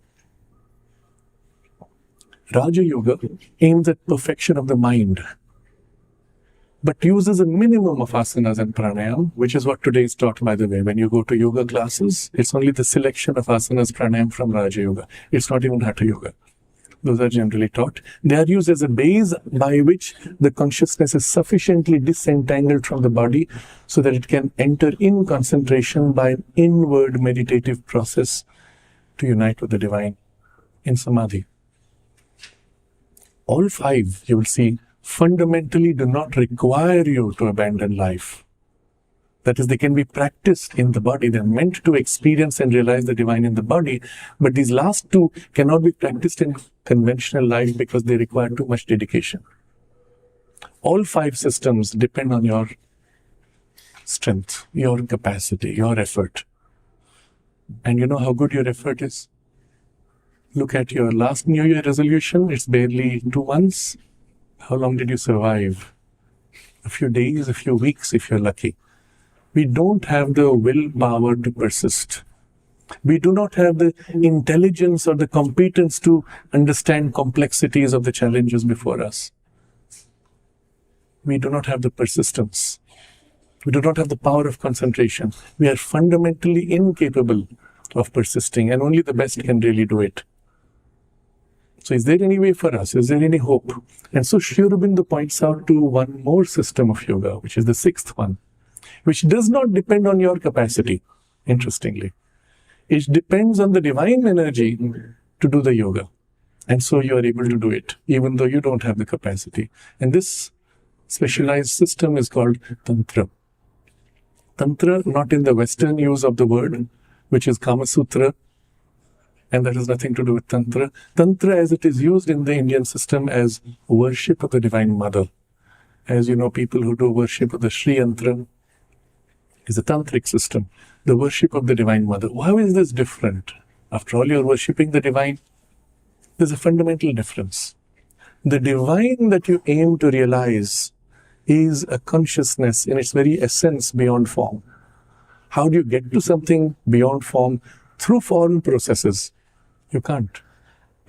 Raja Yoga aims at perfection of the mind, but uses a minimum of asanas and pranayam, which is what today is taught, by the way. When you go to yoga classes, it's only the selection of asanas, pranayam from Raja Yoga. It's not even Hatha Yoga. Those are generally taught. They are used as a base by which the consciousness is sufficiently disentangled from the body so that it can enter in concentration by an inward meditative process to unite with the divine in samadhi. All five, you will see, fundamentally do not require you to abandon life. That is, they can be practiced in the body. They're meant to experience and realize the divine in the body. But these last two cannot be practiced in conventional life because they require too much dedication. All five systems depend on your strength, your capacity, your effort. And you know how good your effort is? Look at your last New Year resolution. It's barely 2 months. How long did you survive? A few days, a few weeks, if you're lucky. We don't have the willpower to persist. We do not have the intelligence or the competence to understand complexities of the challenges before us. We do not have the persistence. We do not have the power of concentration. We are fundamentally incapable of persisting, and only the best can really do it. So is there any way for us? Is there any hope? And so Sri Aurobindo points out to one more system of yoga, which is the sixth one, which does not depend on your capacity, interestingly. It depends on the divine energy to do the yoga. And so you are able to do it, even though you don't have the capacity. And this specialized system is called Tantra. Tantra, not in the Western use of the word, which is Kama Sutra, and that has nothing to do with Tantra. Tantra, as it is used in the Indian system as worship of the Divine Mother. As you know, people who do worship of the Sri Yantra is a tantric system, the worship of the Divine Mother. How is this different? After all, you're worshipping the divine. There's a fundamental difference. The divine that you aim to realize is a consciousness in its very essence beyond form. How do you get to something beyond form? Through form processes. You can't.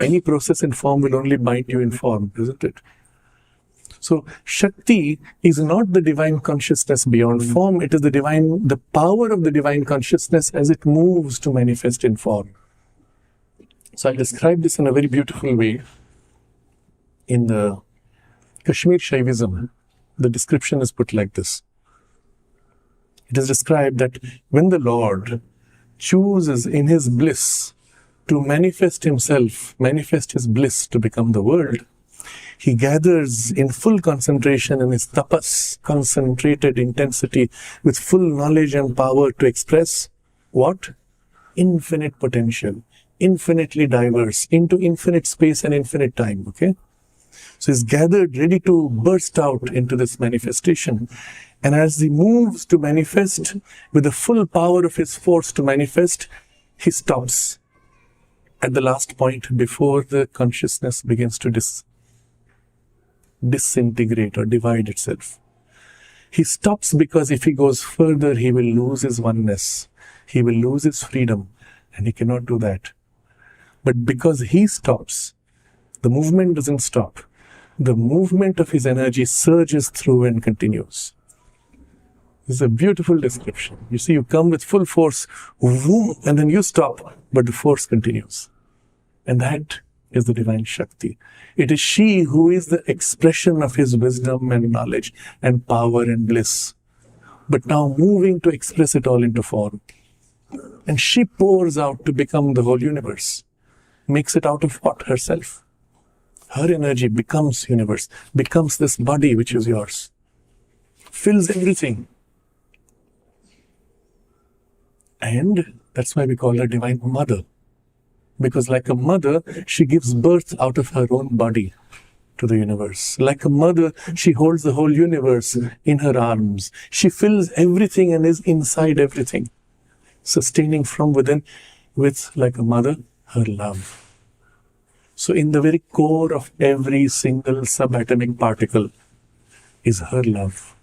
Any process in form will only bind you in form, isn't it? So, Shakti is not the divine consciousness beyond form. It is the power of the divine consciousness as it moves to manifest in form. So, I describe this in a very beautiful way. In the Kashmir Shaivism, the description is put like this. It is described that when the Lord chooses in his bliss to manifest himself, manifest his bliss to become the world, he gathers in full concentration in his tapas, concentrated intensity, with full knowledge and power to express what? Infinite potential, infinitely diverse, into infinite space and infinite time, okay? So he's gathered, ready to burst out into this manifestation. And as he moves to manifest, with the full power of his force to manifest, he stops at the last point before the consciousness begins to disintegrate or divide itself. He stops because if he goes further, he will lose his oneness. He will lose his freedom, and he cannot do that. But because he stops, the movement doesn't stop. The movement of his energy surges through and continues. This is a beautiful description. You see, you come with full force, whoom, and then you stop, but the force continues. And that is the divine Shakti. It is she who is the expression of his wisdom and knowledge and power and bliss, but now moving to express it all into form. And she pours out to become the whole universe, makes it out of what? Herself. Her energy becomes universe, becomes this body which is yours, fills everything. And that's why we call her Divine Mother. Because like a mother, she gives birth out of her own body to the universe. Like a mother, she holds the whole universe in her arms. She fills everything and is inside everything, sustaining from within with, like a mother, her love. So in the very core of every single subatomic particle is her love.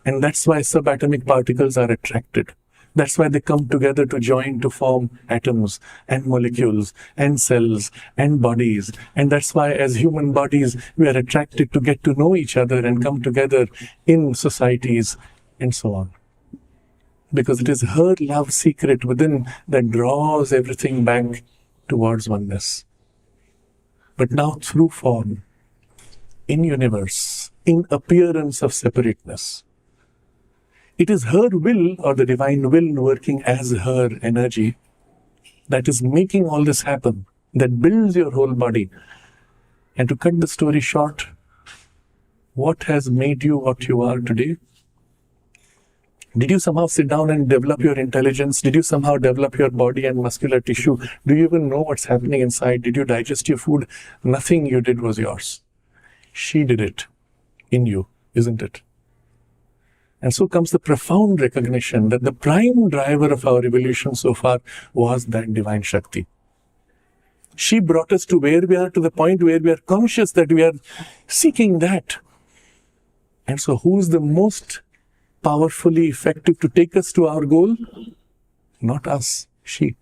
And that's why subatomic particles are attracted. That's why they come together to join to form atoms and molecules and cells and bodies. And that's why as human bodies, we are attracted to get to know each other and come together in societies and so on. Because it is her love secret within that draws everything back towards oneness. but now through form, in universe, in appearance of separateness. It is her will, or the divine will, working as her energy that is making all this happen, that builds your whole body. And to cut the story short, what has made you what you are today? Did you somehow sit down and develop your intelligence? Did you somehow develop your body and muscular tissue? Do you even know what's happening inside? Did you digest your food? Nothing you did was yours. She did it in you, isn't it? And so comes the profound recognition that the prime driver of our evolution so far was that divine Shakti. She brought us to where we are, to the point where we are conscious that we are seeking that. And so who's the most powerfully effective to take us to our goal? Not us, she.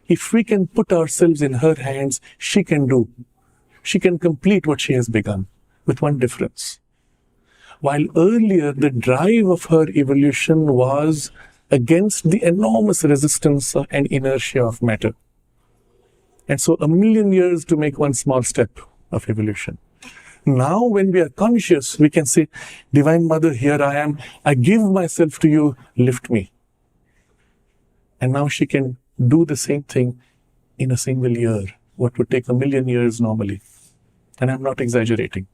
If we can put ourselves in her hands, she can do. She can complete what she has begun, with one difference. While earlier the drive of her evolution was against the enormous resistance and inertia of matter. And so 1,000,000 years to make one small step of evolution. Now when we are conscious, we can say, Divine Mother, here I am. I give myself to you, lift me. And now she can do the same thing in a single year, what would take 1,000,000 years normally. And I'm not exaggerating.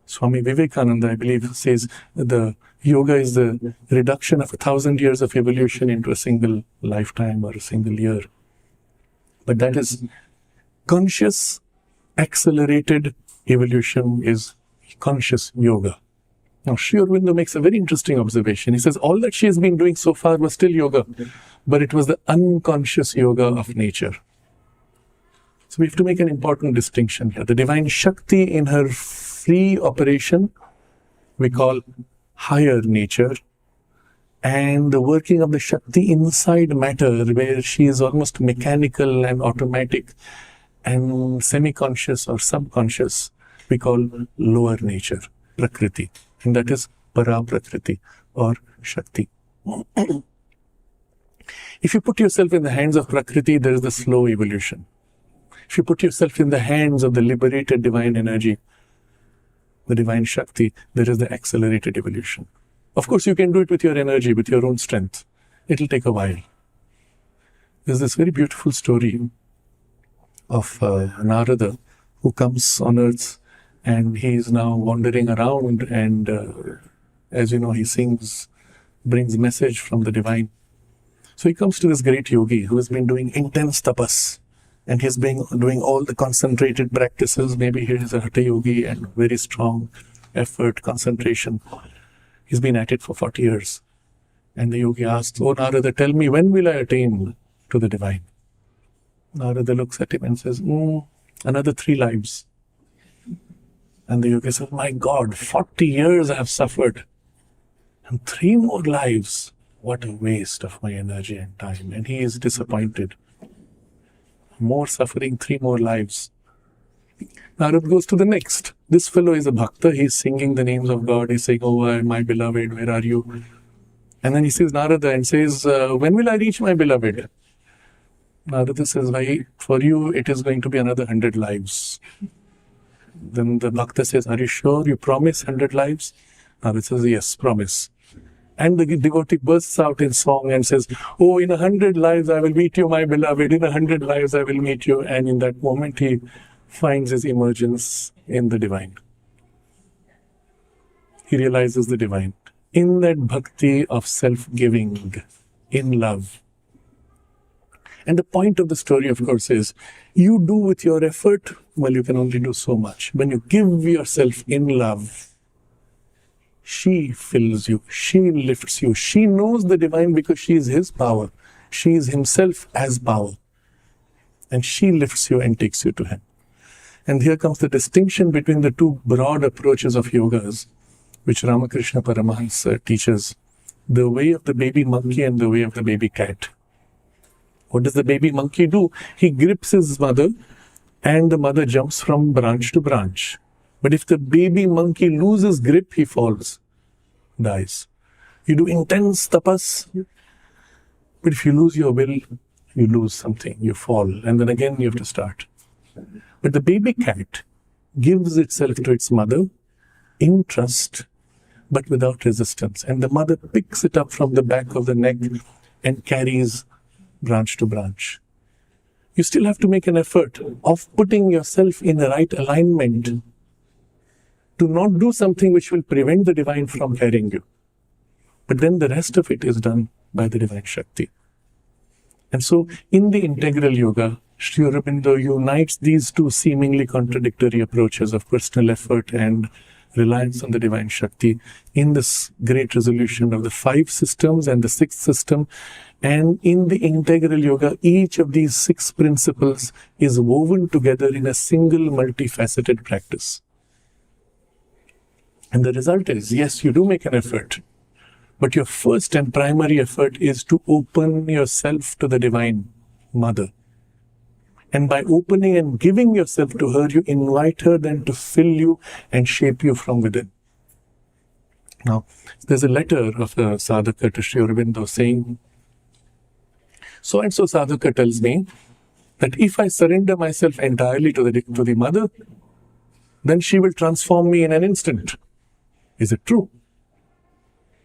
Swami Vivekananda, I believe, says the yoga is the reduction of 1,000 years of evolution into a single lifetime or a single year. But that is conscious, accelerated evolution is conscious yoga. Now, Sri Aurobindo makes a very interesting observation. He says all that she has been doing so far was still yoga, but it was the unconscious yoga of nature. So we have to make an important distinction here. The divine Shakti in her free operation, we call higher nature, and the working of the Shakti inside matter, where she is almost mechanical and automatic and semi-conscious or subconscious, we call lower nature, Prakriti. And that is Para Prakriti or Shakti. If you put yourself in the hands of Prakriti, there is the slow evolution. If you put yourself in the hands of the liberated divine energy, the divine Shakti, there is the accelerated evolution. Of course, you can do it with your energy, with your own strength. It'll take a while. There's this very beautiful story of Narada, who comes on earth, and he is now wandering around, and as you know, he sings, brings message from the divine. So he comes to this great yogi who has been doing intense tapas, and he's been doing all the concentrated practices. Maybe he is a Hatha yogi and very strong effort, concentration. He's been at it for 40 years. And the yogi asks, "Oh Narada, tell me, when will I attain to the divine?" Narada looks at him and says, "Another 3 lives. And the yogi says, "My God, 40 years I have suffered. And 3 more lives. What a waste of my energy and time." And he is disappointed. More suffering, 3 more lives. Narada goes to the next. This fellow is a bhakta. He's singing the names of God. He's saying, "Oh, my beloved, where are you?" And then he sees Narada and says, "When will I reach my beloved?" Narada says, "Why, for you, it is going to be another 100 lives. Then the bhakta says, "Are you sure? You promise 100 lives?" Narada says, "Yes, promise." And the devotee bursts out in song and says, "Oh, in 100 lives I will meet you, my beloved. In 100 lives I will meet you." And in that moment he finds his emergence in the divine. He realizes the divine. In that bhakti of self-giving, in love. And the point of the story, of course, is you do with your effort, well, you can only do so much. When you give yourself in love, she fills you, she lifts you. She knows the divine because she is his power. She is himself as power. And she lifts you and takes you to him. And here comes the distinction between the 2 broad approaches of yogas, which Ramakrishna Paramahansa teaches. The way of the baby monkey and the way of the baby cat. What does the baby monkey do? He grips his mother, and the mother jumps from branch to branch. But if the baby monkey loses grip, he falls, dies. You do intense tapas, but if you lose your will, you lose something, you fall, and then again you have to start. But the baby cat gives itself to its mother in trust, but without resistance. And the mother picks it up from the back of the neck and carries branch to branch. You still have to make an effort of putting yourself in the right alignment to not do something which will prevent the divine from carrying you. But then the rest of it is done by the divine Shakti. And so in the integral yoga, Sri Aurobindo unites these two seemingly contradictory approaches of personal effort and reliance on the divine Shakti in this great resolution of the 5 systems and the 6th system. And in the integral yoga, each of these 6 principles is woven together in a single multifaceted practice. And the result is, yes, you do make an effort, but your first and primary effort is to open yourself to the Divine Mother. And by opening and giving yourself to her, you invite her then to fill you and shape you from within. Now, there's a letter of a sadhaka to Sri Aurobindo saying, so-and-so sadhaka tells me that if I surrender myself entirely to the Mother, then she will transform me in an instant. Is it true?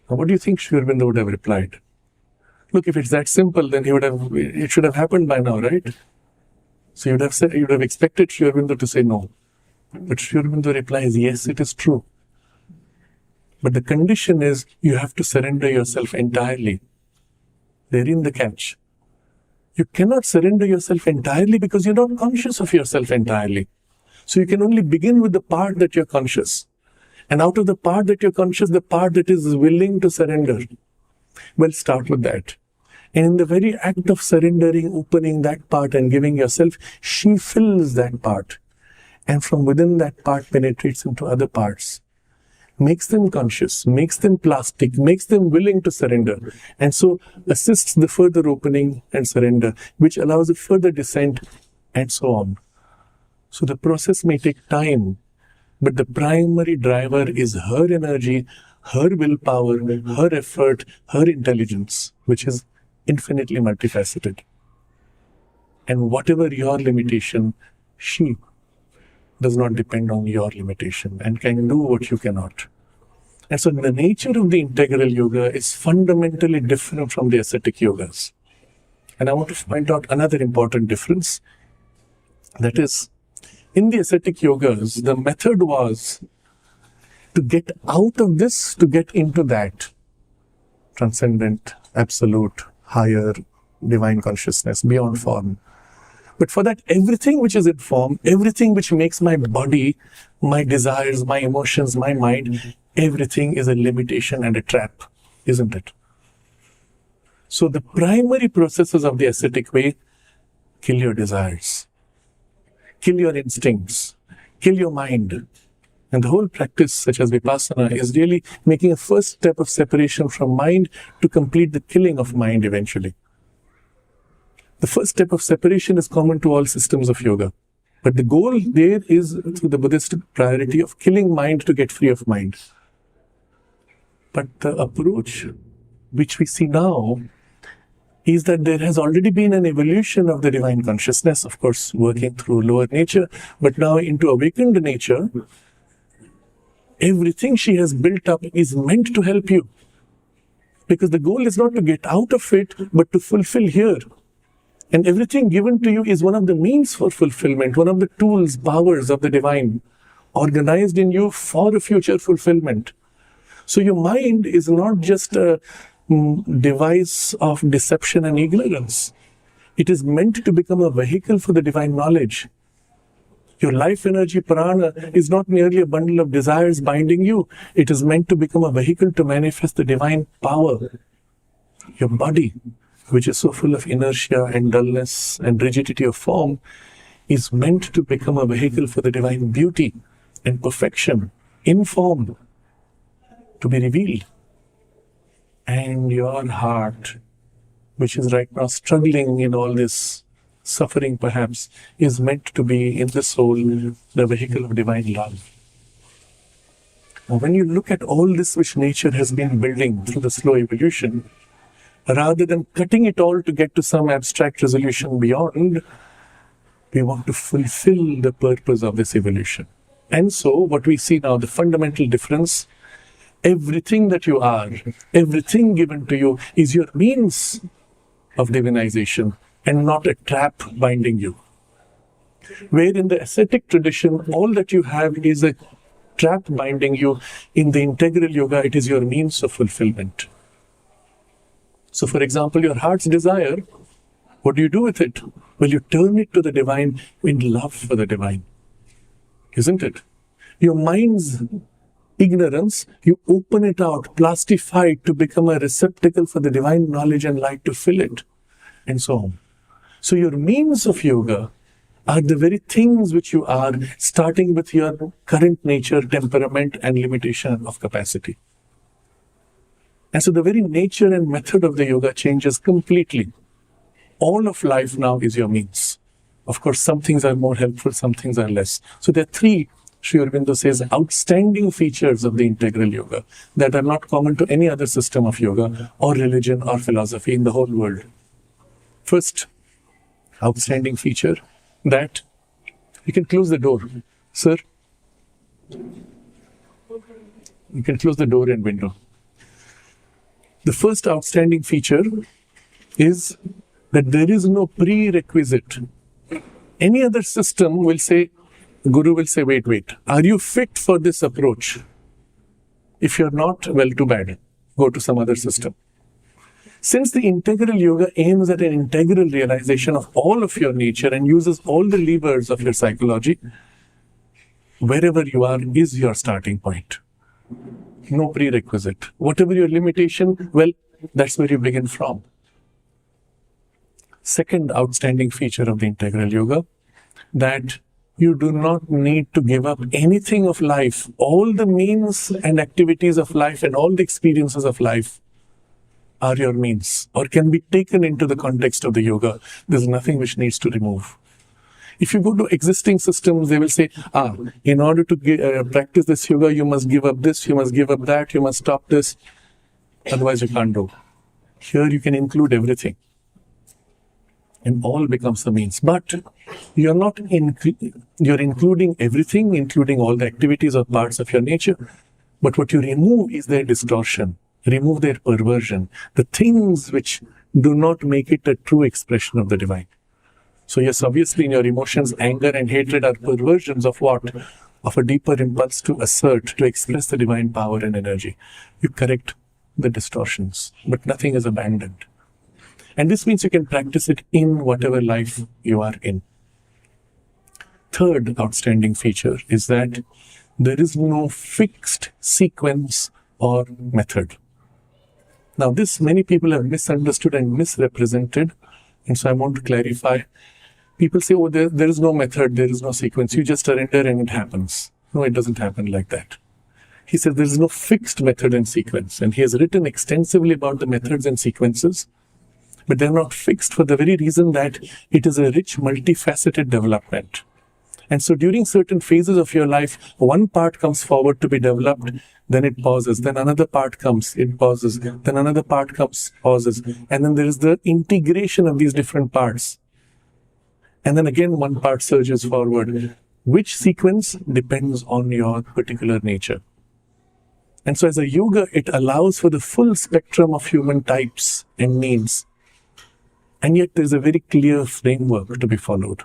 Now, what do you think Sri Aurobindo would have replied? Look, if it's that simple, then it should have happened by now, right? So you'd have expected Sri Aurobindo to say no. But Sri Aurobindo replies, yes, it is true. But the condition is you have to surrender yourself entirely. Therein the catch. You cannot surrender yourself entirely because you're not conscious of yourself entirely. So you can only begin with the part that you're conscious. And out of the part that you're conscious, the part that is willing to surrender. Well, start with that. And in the very act of surrendering, opening that part and giving yourself, she fills that part. And from within that part penetrates into other parts. Makes them conscious, makes them plastic, makes them willing to surrender. And so assists the further opening and surrender, which allows a further descent and so on. So the process may take time, but the primary driver is her energy, her willpower, her effort, her intelligence, which is infinitely multifaceted. And whatever your limitation, she does not depend on your limitation and can do what you cannot. And so the nature of the integral yoga is fundamentally different from the ascetic yogas. And I want to point out another important difference. That is, in the ascetic yogas, the method was to get out of this, to get into that transcendent, absolute, higher, divine consciousness, beyond form. But for that, everything which is in form, everything which makes my body, my desires, my emotions, my mind, everything is a limitation and a trap, isn't it? So the primary processes of the ascetic way, kill your desires, kill your instincts, kill your mind. And the whole practice, such as Vipassana, is really making a first step of separation from mind to complete the killing of mind eventually. The first step of separation is common to all systems of yoga. But the goal there is, through the Buddhist priority, of killing mind to get free of mind. But the approach which we see now is that there has already been an evolution of the divine consciousness, of course, working through lower nature, but now into awakened nature. Everything she has built up is meant to help you. Because the goal is not to get out of it, but to fulfill here. And everything given to you is one of the means for fulfillment, one of the tools, powers of the divine, organized in you for a future fulfillment. So your mind is not just a device of deception and ignorance. It is meant to become a vehicle for the divine knowledge. Your life energy, prana, is not merely a bundle of desires binding you. It is meant to become a vehicle to manifest the divine power. Your body, which is so full of inertia and dullness and rigidity of form, is meant to become a vehicle for the divine beauty and perfection in form to be revealed. And your heart, which is right now struggling in all this suffering perhaps, is meant to be in the soul the vehicle of divine love. Now, when you look at all this which nature has been building through the slow evolution, rather than cutting it all to get to some abstract resolution beyond, We want to fulfill the purpose of this evolution. And so, what we see now, the fundamental difference, everything that you are, everything given to you is your means of divinization and not a trap binding you. Where in the ascetic tradition, all that you have is a trap binding you. In the integral yoga, it is your means of fulfillment. So, for example, your heart's desire, what do you do with it? Well, you turn it to the divine in love for the divine. Isn't it? Your mind's ignorance, you open it out, plastify it to become a receptacle for the divine knowledge and light to fill it, and so on. So your means of yoga are the very things which you are, starting with your current nature, temperament, and limitation of capacity. And so the very nature and method of the yoga changes completely. All of life now is your means. Of course, some things are more helpful, some things are less. So there are three, Sri Aurobindo says, outstanding features of the integral yoga that are not common to any other system of yoga or religion or philosophy in the whole world. First, outstanding feature, that you can close the door. Sir, you can close the door and window. The first outstanding feature is that there is no prerequisite. Any other system will say, Guru will say, wait, are you fit for this approach? If you're not, well, too bad. Go to some other system. Since the integral yoga aims at an integral realization of all of your nature and uses all the levers of your psychology, wherever you are is your starting point. No prerequisite. Whatever your limitation, well, that's where you begin from. Second outstanding feature of the integral yoga, that you do not need to give up anything of life. All the means and activities of life and all the experiences of life are your means or can be taken into the context of the yoga. There's nothing which needs to remove. If you go to existing systems, they will say, in order to practice this yoga, you must give up this, you must give up that, you must stop this. Otherwise, you can't do. Here, you can include everything. And all becomes the means. But you're not you're including everything, including all the activities or parts of your nature. But what you remove is their distortion, remove their perversion, the things which do not make it a true expression of the divine. So yes, obviously in your emotions, anger and hatred are perversions of what? Of a deeper impulse to assert, to express the divine power and energy. You correct the distortions, but nothing is abandoned. And this means you can practice it in whatever life you are in. Third outstanding feature is that there is no fixed sequence or method. Now this many people have misunderstood and misrepresented, and so I want to clarify. People say, there is no method, there is no sequence, you just surrender and it happens. No, it doesn't happen like that. He says there is no fixed method and sequence, and he has written extensively about the methods and sequences. But they're not fixed for the very reason that it is a rich, multifaceted development. And so during certain phases of your life, one part comes forward to be developed, then it pauses, then another part comes, it pauses, then another part comes, pauses, and then there is the integration of these different parts. And then again, one part surges forward. Which sequence depends on your particular nature. And so as a yoga, it allows for the full spectrum of human types and needs. And yet there is a very clear framework to be followed.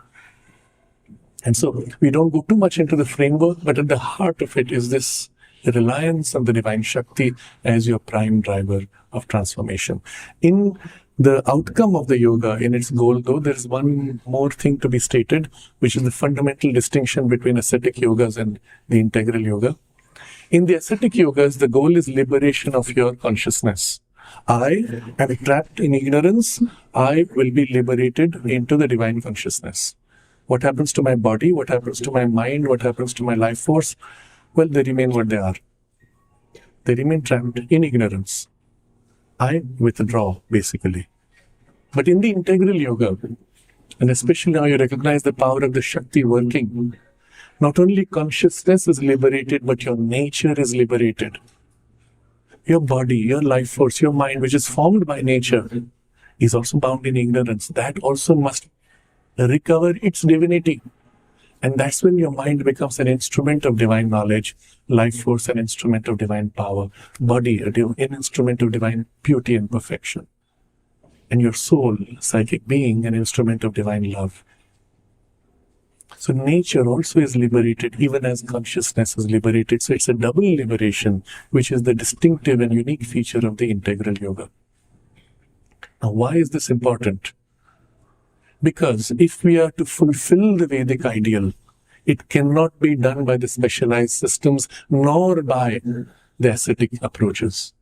And so we don't go too much into the framework, but at the heart of it is this reliance on the divine Shakti as your prime driver of transformation. In the outcome of the yoga, in its goal though, there is one more thing to be stated, which is the fundamental distinction between ascetic yogas and the integral yoga. In the ascetic yogas, the goal is liberation of your consciousness. I am trapped in ignorance. I will be liberated into the divine consciousness. What happens to my body? What happens to my mind? What happens to my life force? Well, they remain what they are. They remain trapped in ignorance. I withdraw, basically. But in the integral yoga, and especially now you recognize the power of the Shakti working, not only consciousness is liberated, but your nature is liberated. Your body, your life force, your mind, which is formed by nature, is also bound in ignorance. That also must recover its divinity. And that's when your mind becomes an instrument of divine knowledge, life force an instrument of divine power, body an instrument of divine beauty and perfection, and your soul, psychic being, an instrument of divine love. So nature also is liberated even as consciousness is liberated. So it's a double liberation, which is the distinctive and unique feature of the integral yoga. Now, why is this important? Because if we are to fulfill the Vedic ideal, it cannot be done by the specialized systems nor by the ascetic approaches.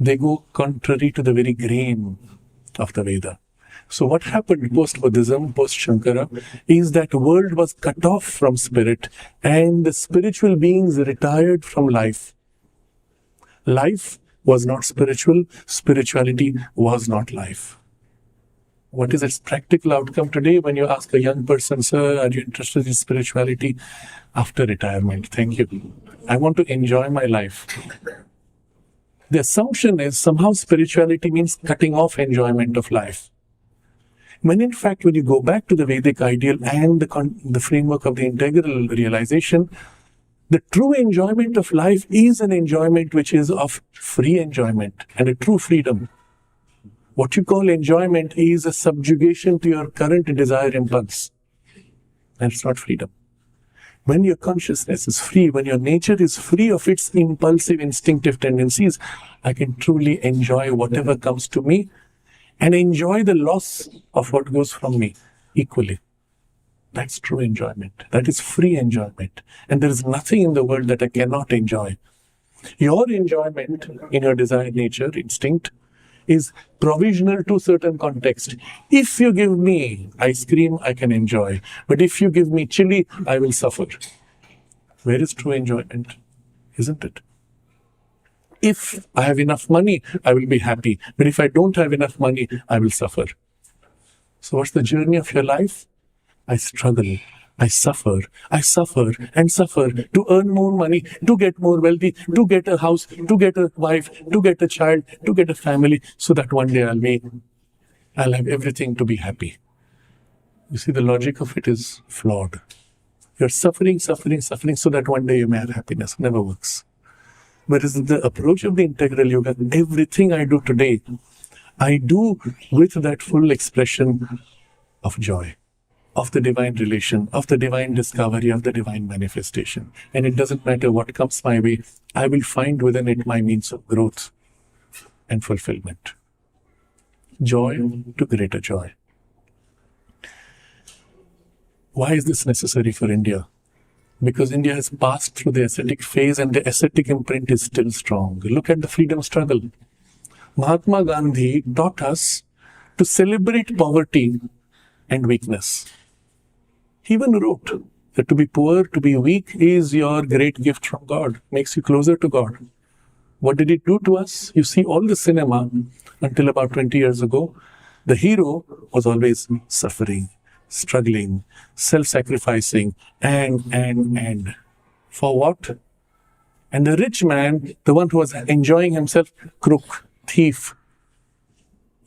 They go contrary to the very grain of the Veda. So what happened post-Buddhism, post-Shankara, is that the world was cut off from spirit and the spiritual beings retired from life. Life was not spiritual, spirituality was not life. What is its practical outcome today when you ask a young person, sir, are you interested in spirituality? After retirement, thank you. I want to enjoy my life. The assumption is somehow spirituality means cutting off enjoyment of life. When in fact, when you go back to the Vedic ideal and the framework of the integral realization, the true enjoyment of life is an enjoyment which is of free enjoyment and a true freedom. What you call enjoyment is a subjugation to your current desire impulse. And it's not freedom. When your consciousness is free, when your nature is free of its impulsive, instinctive tendencies, I can truly enjoy whatever comes to me and enjoy the loss of what goes from me equally. That's true enjoyment. That is free enjoyment. And there is nothing in the world that I cannot enjoy. Your enjoyment in your desired nature, instinct, is provisional to certain context. If you give me ice cream, I can enjoy. But if you give me chili, I will suffer. Where is true enjoyment? Isn't it? If I have enough money, I will be happy. But if I don't have enough money, I will suffer. So what's the journey of your life? I struggle. I suffer and suffer to earn more money, to get more wealthy, to get a house, to get a wife, to get a child, to get a family, so that one day I'll have everything to be happy. You see, the logic of it is flawed. You're suffering so that one day you may have happiness. Never works. Whereas the approach of the integral yoga, everything I do today, I do with that full expression of joy, of the divine relation, of the divine discovery, of the divine manifestation. And it doesn't matter what comes my way, I will find within it my means of growth and fulfillment. Joy to greater joy. Why is this necessary for India? Because India has passed through the ascetic phase and the ascetic imprint is still strong. Look at the freedom struggle. Mahatma Gandhi taught us to celebrate poverty and weakness. He even wrote that to be poor, to be weak is your great gift from God, makes you closer to God. What did it do to us? You see, all the cinema until about 20 years ago, the hero was always suffering, struggling, self-sacrificing, and. For what? And the rich man, the one who was enjoying himself, crook, thief.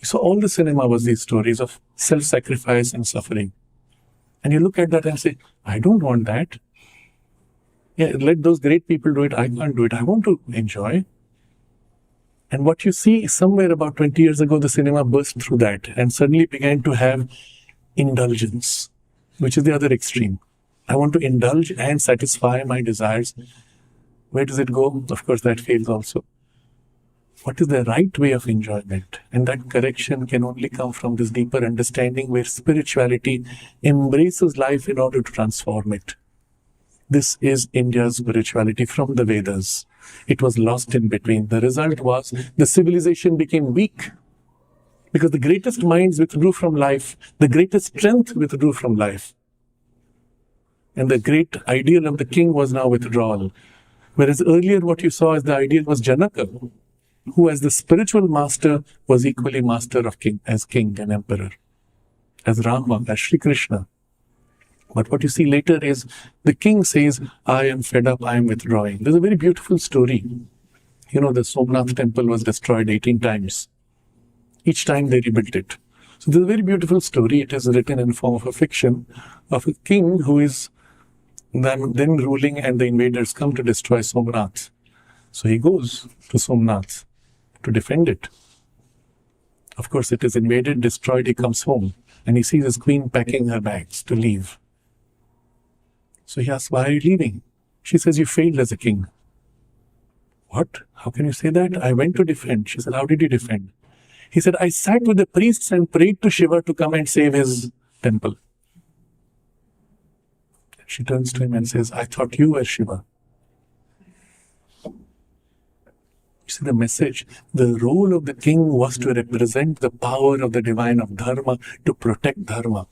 So all the cinema was these stories of self-sacrifice and suffering. And you look at that and say, I don't want that. Yeah, let those great people do it. I can't do it. I want to enjoy. And what you see is somewhere about 20 years ago, the cinema burst through that and suddenly began to have indulgence, which is the other extreme. I want to indulge and satisfy my desires. Where does it go? Of course, that fails also. What is the right way of enjoyment? And that correction can only come from this deeper understanding where spirituality embraces life in order to transform it. This is India's spirituality from the Vedas. It was lost in between. The result was the civilization became weak because the greatest minds withdrew from life, the greatest strength withdrew from life. And the great ideal of the king was now withdrawal. Whereas earlier what you saw as the ideal was Janaka, who as the spiritual master was equally master of king, as king and emperor, as Rama, as Shri Krishna. But what you see later is the king says, I am fed up, I am withdrawing. There's a very beautiful story. You know, the Somnath temple was destroyed 18 times. Each time they rebuilt it. So this is a very beautiful story. It is written in form of a fiction of a king who is then ruling, and the invaders come to destroy Somnath. So he goes to Somnath to defend it. Of course, it is invaded, destroyed. He comes home and he sees his queen packing her bags to leave. So he asks, "Why are you leaving?" She says, "You failed as a king." "What? How can you say that? I went to defend." She said, "How did you defend?" He said, "I sat with the priests and prayed to Shiva to come and save his temple." She turns to him and says, "I thought you were Shiva." You see the message. The role of the king was to represent the power of the divine of Dharma, to protect Dharma.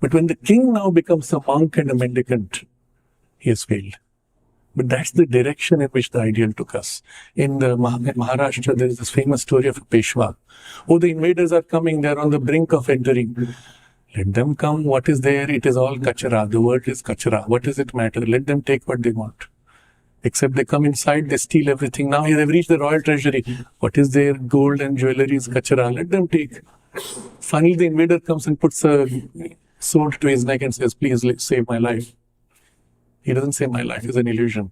But when the king now becomes a monk and a mendicant, he has failed. But that's the direction in which the ideal took us. In the Maharashtra, there is this famous story of a Peshwa. Oh, the invaders are coming, they're on the brink of entering. Let them come. What is there? It is all kachara. The word is kachara. What does it matter? Let them take what they want. Except they come inside, they steal everything. Now they've reached the royal treasury. What is there? Gold and jewelry is kachara. Let them take. Finally, the invader comes and puts a sword to his neck and says, "Please save my life." He doesn't say my life is an illusion.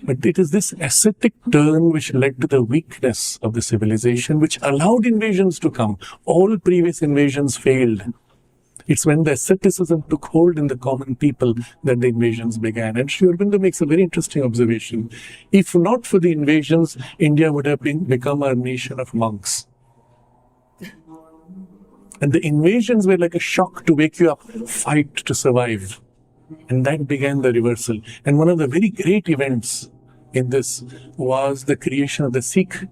But it is this ascetic turn which led to the weakness of the civilization, which allowed invasions to come. All previous invasions failed. It's when the asceticism took hold in the common people that the invasions began. And Sri Aurobindo makes a very interesting observation. If not for the invasions, India would have become a nation of monks. And the invasions were like a shock to wake you up, fight to survive. And that began the reversal. And one of the very great events in this was the creation of the Sikh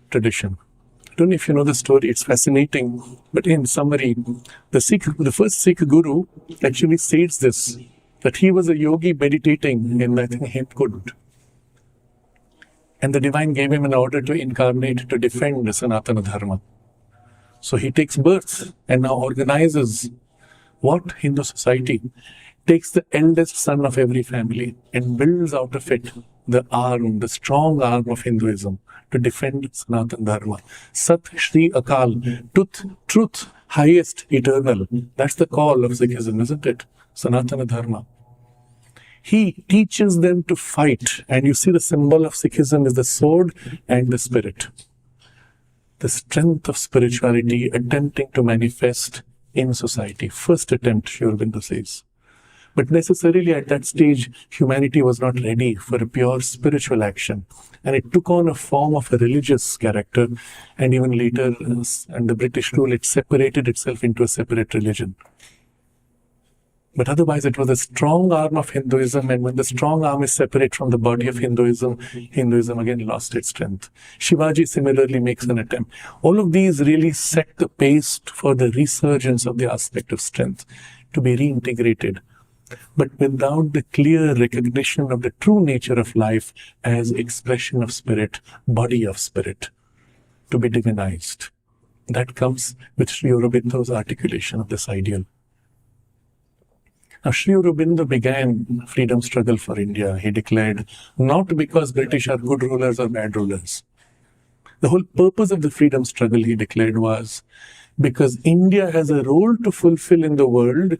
tradition. I don't know if you know the story, it's fascinating. But in summary, the first Sikh guru actually states this, that he was a yogi meditating in, I think, Hemkund. And the divine gave him an order to incarnate to defend the Sanatana Dharma. So he takes birth and now organizes what Hindu society takes the eldest son of every family and builds out of it the strong arm of Hinduism to defend Sanatana Dharma. Sat Shri Akal, truth, highest, eternal. That's the call of Sikhism, isn't it? Sanatana Dharma. He teaches them to fight. And you see the symbol of Sikhism is the sword and the spirit. The strength of spirituality attempting to manifest in society. First attempt, Sri Aurobindo says. But necessarily at that stage, humanity was not ready for a pure spiritual action. And it took on a form of a religious character. And even later, under British rule, it separated itself into a separate religion. But otherwise, it was a strong arm of Hinduism. And when the strong arm is separate from the body of Hinduism, Hinduism again lost its strength. Shivaji similarly makes an attempt. All of these really set the pace for the resurgence of the aspect of strength to be reintegrated, but without the clear recognition of the true nature of life as expression of spirit, body of spirit, to be divinized. That comes with Sri Aurobindo's articulation of this ideal. Now, Sri Aurobindo began freedom struggle for India. He declared, not because British are good rulers or bad rulers. The whole purpose of the freedom struggle, he declared, was because India has a role to fulfill in the world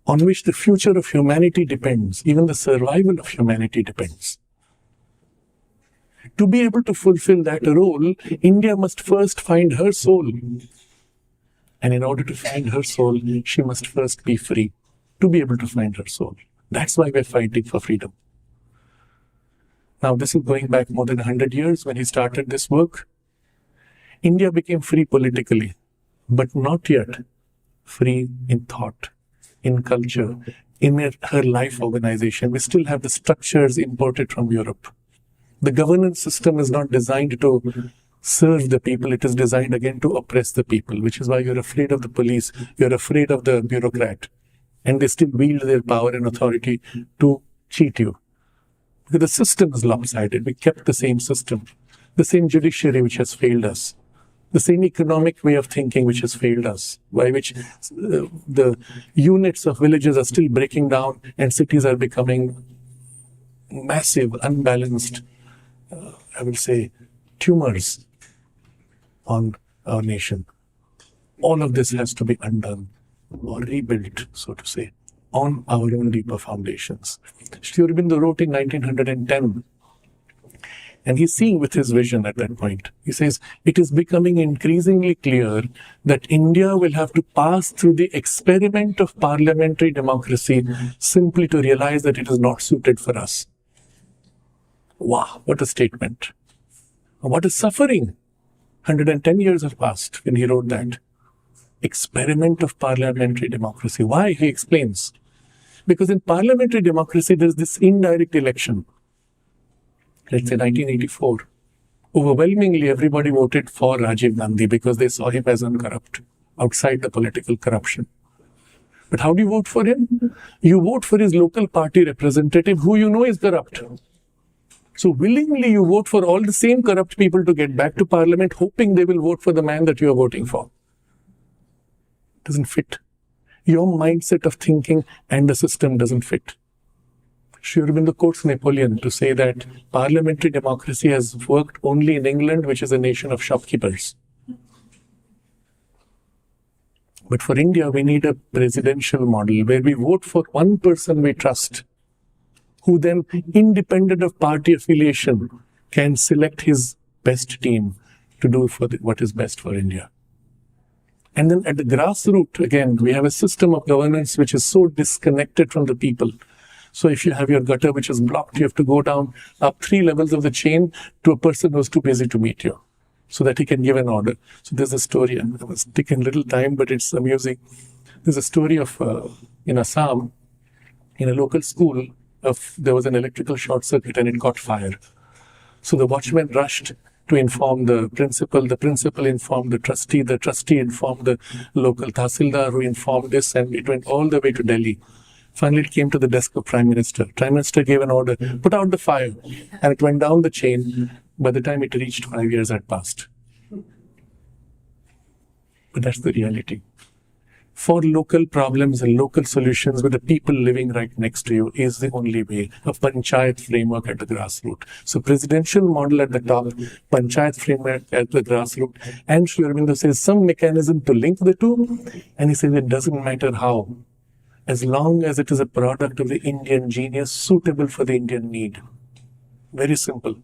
on which the future of humanity depends, even the survival of humanity depends. To be able to fulfill that role, India must first find her soul. And in order to find her soul, she must first be free. To be able to find her soul. That's why we're fighting for freedom. Now, this is going back more than 100 years when he started this work. India became free politically, but not yet free in thought, in culture, in her life organization. We still have the structures imported from Europe. The governance system is not designed to serve the people. It is designed again to oppress the people, which is why you're afraid of the police. You're afraid of the bureaucrat. And they still wield their power and authority to cheat you. Because the system is lopsided. We kept the same system. The same judiciary which has failed us. The same economic way of thinking which has failed us. By which the units of villages are still breaking down and cities are becoming massive, unbalanced, I will say, tumors on our nation. All of this has to be undone or rebuilt, so to say, on our own deeper foundations. Sri Aurobindo wrote in 1910, and he's seeing with his vision at that point. He says, it is becoming increasingly clear that India will have to pass through the experiment of parliamentary democracy simply to realize that it is not suited for us. Wow, what a statement. What a suffering. 110 years have passed when he wrote that. Experiment of parliamentary democracy. Why? He explains. Because in parliamentary democracy, there's this indirect election. Let's say 1984. Overwhelmingly, everybody voted for Rajiv Gandhi because they saw him as uncorrupt, outside the political corruption. But how do you vote for him? You vote for his local party representative who you know is corrupt. So willingly you vote for all the same corrupt people to get back to parliament, hoping they will vote for the man that you are voting for. Doesn't fit. Your mindset of thinking and the system doesn't fit. Sri Aurobindo quotes Napoleon to say that parliamentary democracy has worked only in England, which is a nation of shopkeepers. But for India, we need a presidential model where we vote for one person we trust, who then, independent of party affiliation, can select his best team to do what is best for India. And then at the grassroots, again, we have a system of governance which is so disconnected from the people. So if you have your gutter which is blocked, you have to go down up 3 levels of the chain to a person who's too busy to meet you so that he can give an order. So there's a story, and it was taking little time, but it's amusing. There's a story of, in Assam, in a local school, there was an electrical short circuit and it caught fire. So the watchman rushed to inform the principal informed the trustee informed the local tahsildar, who informed this, and it went all the way to Delhi. Finally, it came to the desk of Prime Minister. Prime Minister gave an order, put out the fire, and it went down the chain. By the time it reached, 5 years had passed. But that's the reality. For local problems and local solutions with the people living right next to you is the only way. A panchayat framework at the grassroots. So presidential model at the top, panchayat framework at the grassroots, and Sri Aurobindo says some mechanism to link the two, and he says it doesn't matter how, as long as it is a product of the Indian genius suitable for the Indian need. Very simple.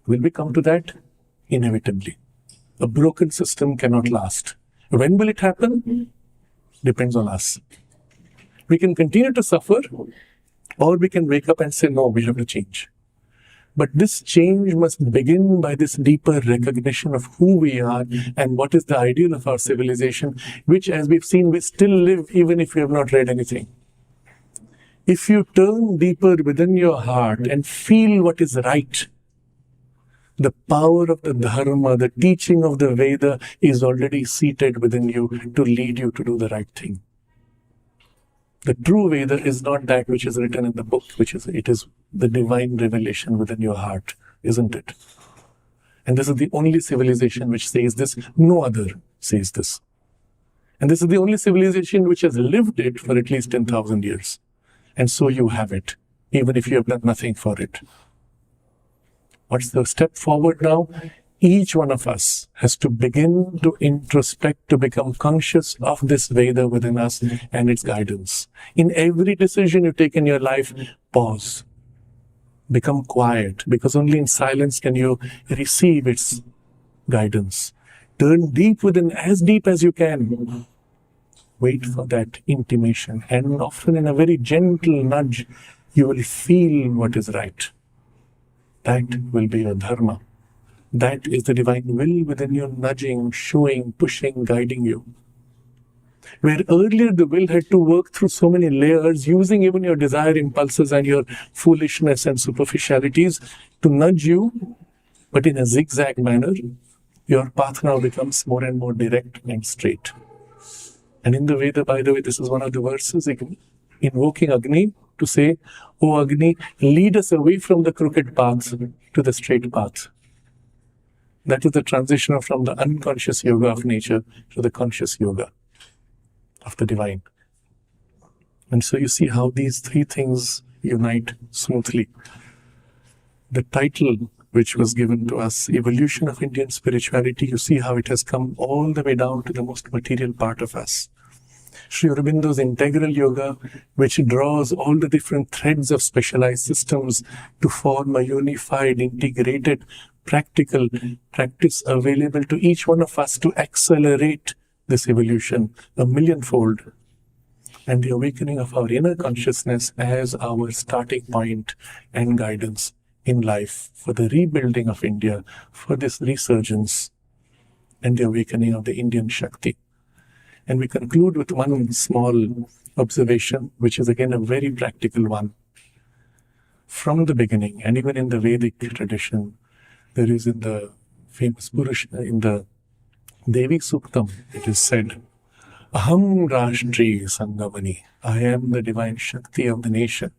Will we come to that? Inevitably. A broken system cannot last. When will it happen? Depends on us. We can continue to suffer, or we can wake up and say, no, we have to change. But this change must begin by this deeper recognition of who we are and what is the ideal of our civilization, which, as we've seen, we still live even if we have not read anything. If you turn deeper within your heart and feel what is right, the power of the Dharma, the teaching of the Veda is already seated within you to lead you to do the right thing. The true Veda is not that which is written in the book, it is the divine revelation within your heart, isn't it? And this is the only civilization which says this. No other says this. And this is the only civilization which has lived it for at least 10,000 years. And so you have it, even if you have done nothing for it. What's the step forward now? Each one of us has to begin to introspect, to become conscious of this Veda within us and its guidance. In every decision you take in your life, pause. Become quiet, because only in silence can you receive its guidance. Turn deep within, as deep as you can. Wait for that intimation, and often in a very gentle nudge, you will feel what is right. That will be your dharma. That is the divine will within you, nudging, showing, pushing, guiding you. Where earlier the will had to work through so many layers, using even your desire impulses and your foolishness and superficialities to nudge you, but in a zigzag manner, your path now becomes more and more direct and straight. And in the Veda, by the way, this is one of the verses invoking Agni to say, "O Agni, lead us away from the crooked paths to the straight path." That is the transition from the unconscious yoga of nature to the conscious yoga of the divine. And so you see how these three things unite smoothly. The title which was given to us, evolution of Indian spirituality, you see how it has come all the way down to the most material part of us. Sri Aurobindo's integral yoga, which draws all the different threads of specialized systems to form a unified, integrated, practical practice available to each one of us to accelerate this evolution a millionfold. And the awakening of our inner consciousness as our starting point and guidance in life for the rebuilding of India, for this resurgence and the awakening of the Indian Shakti. And we conclude with one small observation, which is again a very practical one. From the beginning, and even in the Vedic tradition, there is in the famous Purusha, in the Devi Suktam, it is said, Aham Rashtri Sangavani, I am the divine Shakti of the nation.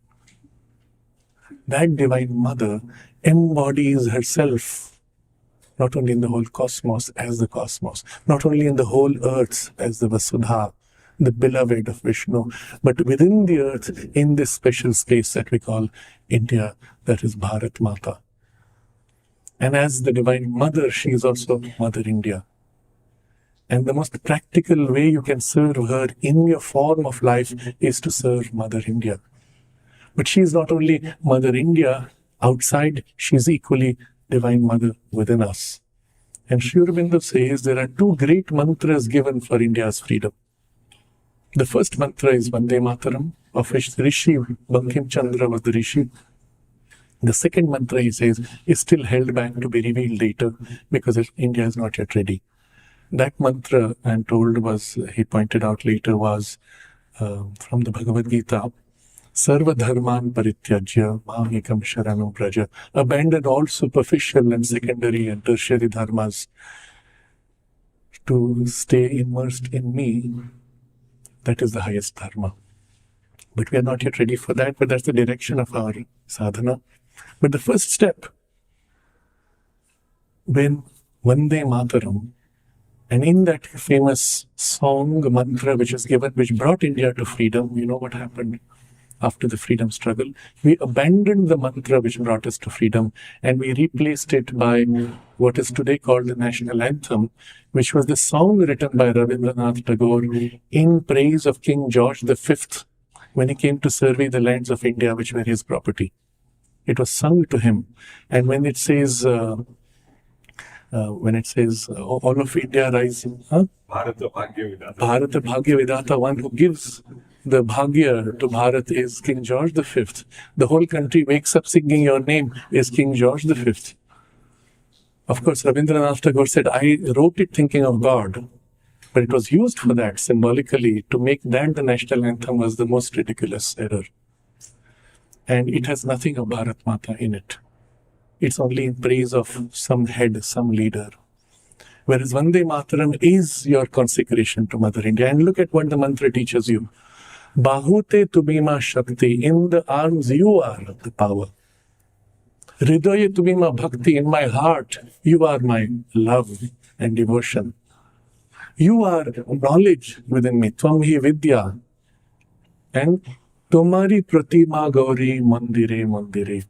That divine mother embodies herself not only in the whole cosmos as the cosmos, not only in the whole earth as the Vasudha, the beloved of Vishnu, but within the earth in this special space that we call India, that is Bharat Mata. And as the divine mother, she is also Mother India. And the most practical way you can serve her in your form of life is to serve Mother India. But she is not only Mother India outside, she is equally Divine Mother within us. And Sri Aurobindo says there are two great mantras given for India's freedom. The first mantra is Vande Mataram, of which Rishi Bankim Chandra was the Rishi. The second mantra, he says, is still held back to be revealed later because India is not yet ready. That mantra, I'm told, he pointed out later, was from the Bhagavad Gita. Sarva dharman parityajya mamekam sharanam praja. Abandon all superficial and secondary and tertiary dharmas to stay immersed in me. That is the highest dharma. But we are not yet ready for that, but that's the direction of our sadhana. But the first step, when Vande Mataram, and in that famous song, mantra which is given, which brought India to freedom, you know what happened after the freedom struggle? We abandoned the mantra which brought us to freedom and we replaced it by what is today called the national anthem, which was the song written by Rabindranath Tagore in praise of King George V when he came to survey the lands of India which were his property. It was sung to him. And when it says, all of India rising, Bharata Bhagya Vidata. Bharata Bhagya Vidata, one who gives the Bhagya to Bharat is King George V. The whole country wakes up singing your name is King George V. Of course, Rabindranath Tagore said, I wrote it thinking of God, but it was used for that symbolically. To make that the national anthem was the most ridiculous error. And it has nothing of Bharat Mata in it. It's only in praise of some head, some leader. Whereas Vande Mataram is your consecration to Mother India. And look at what the mantra teaches you. Bahute tubima Shakti, in the arms you are the power. Hridaye tubima Bhakti, in my heart you are my love and devotion. You are knowledge within me, Tvamhi Vidya. And Tumari Pratima Gauri Mandire Mandire.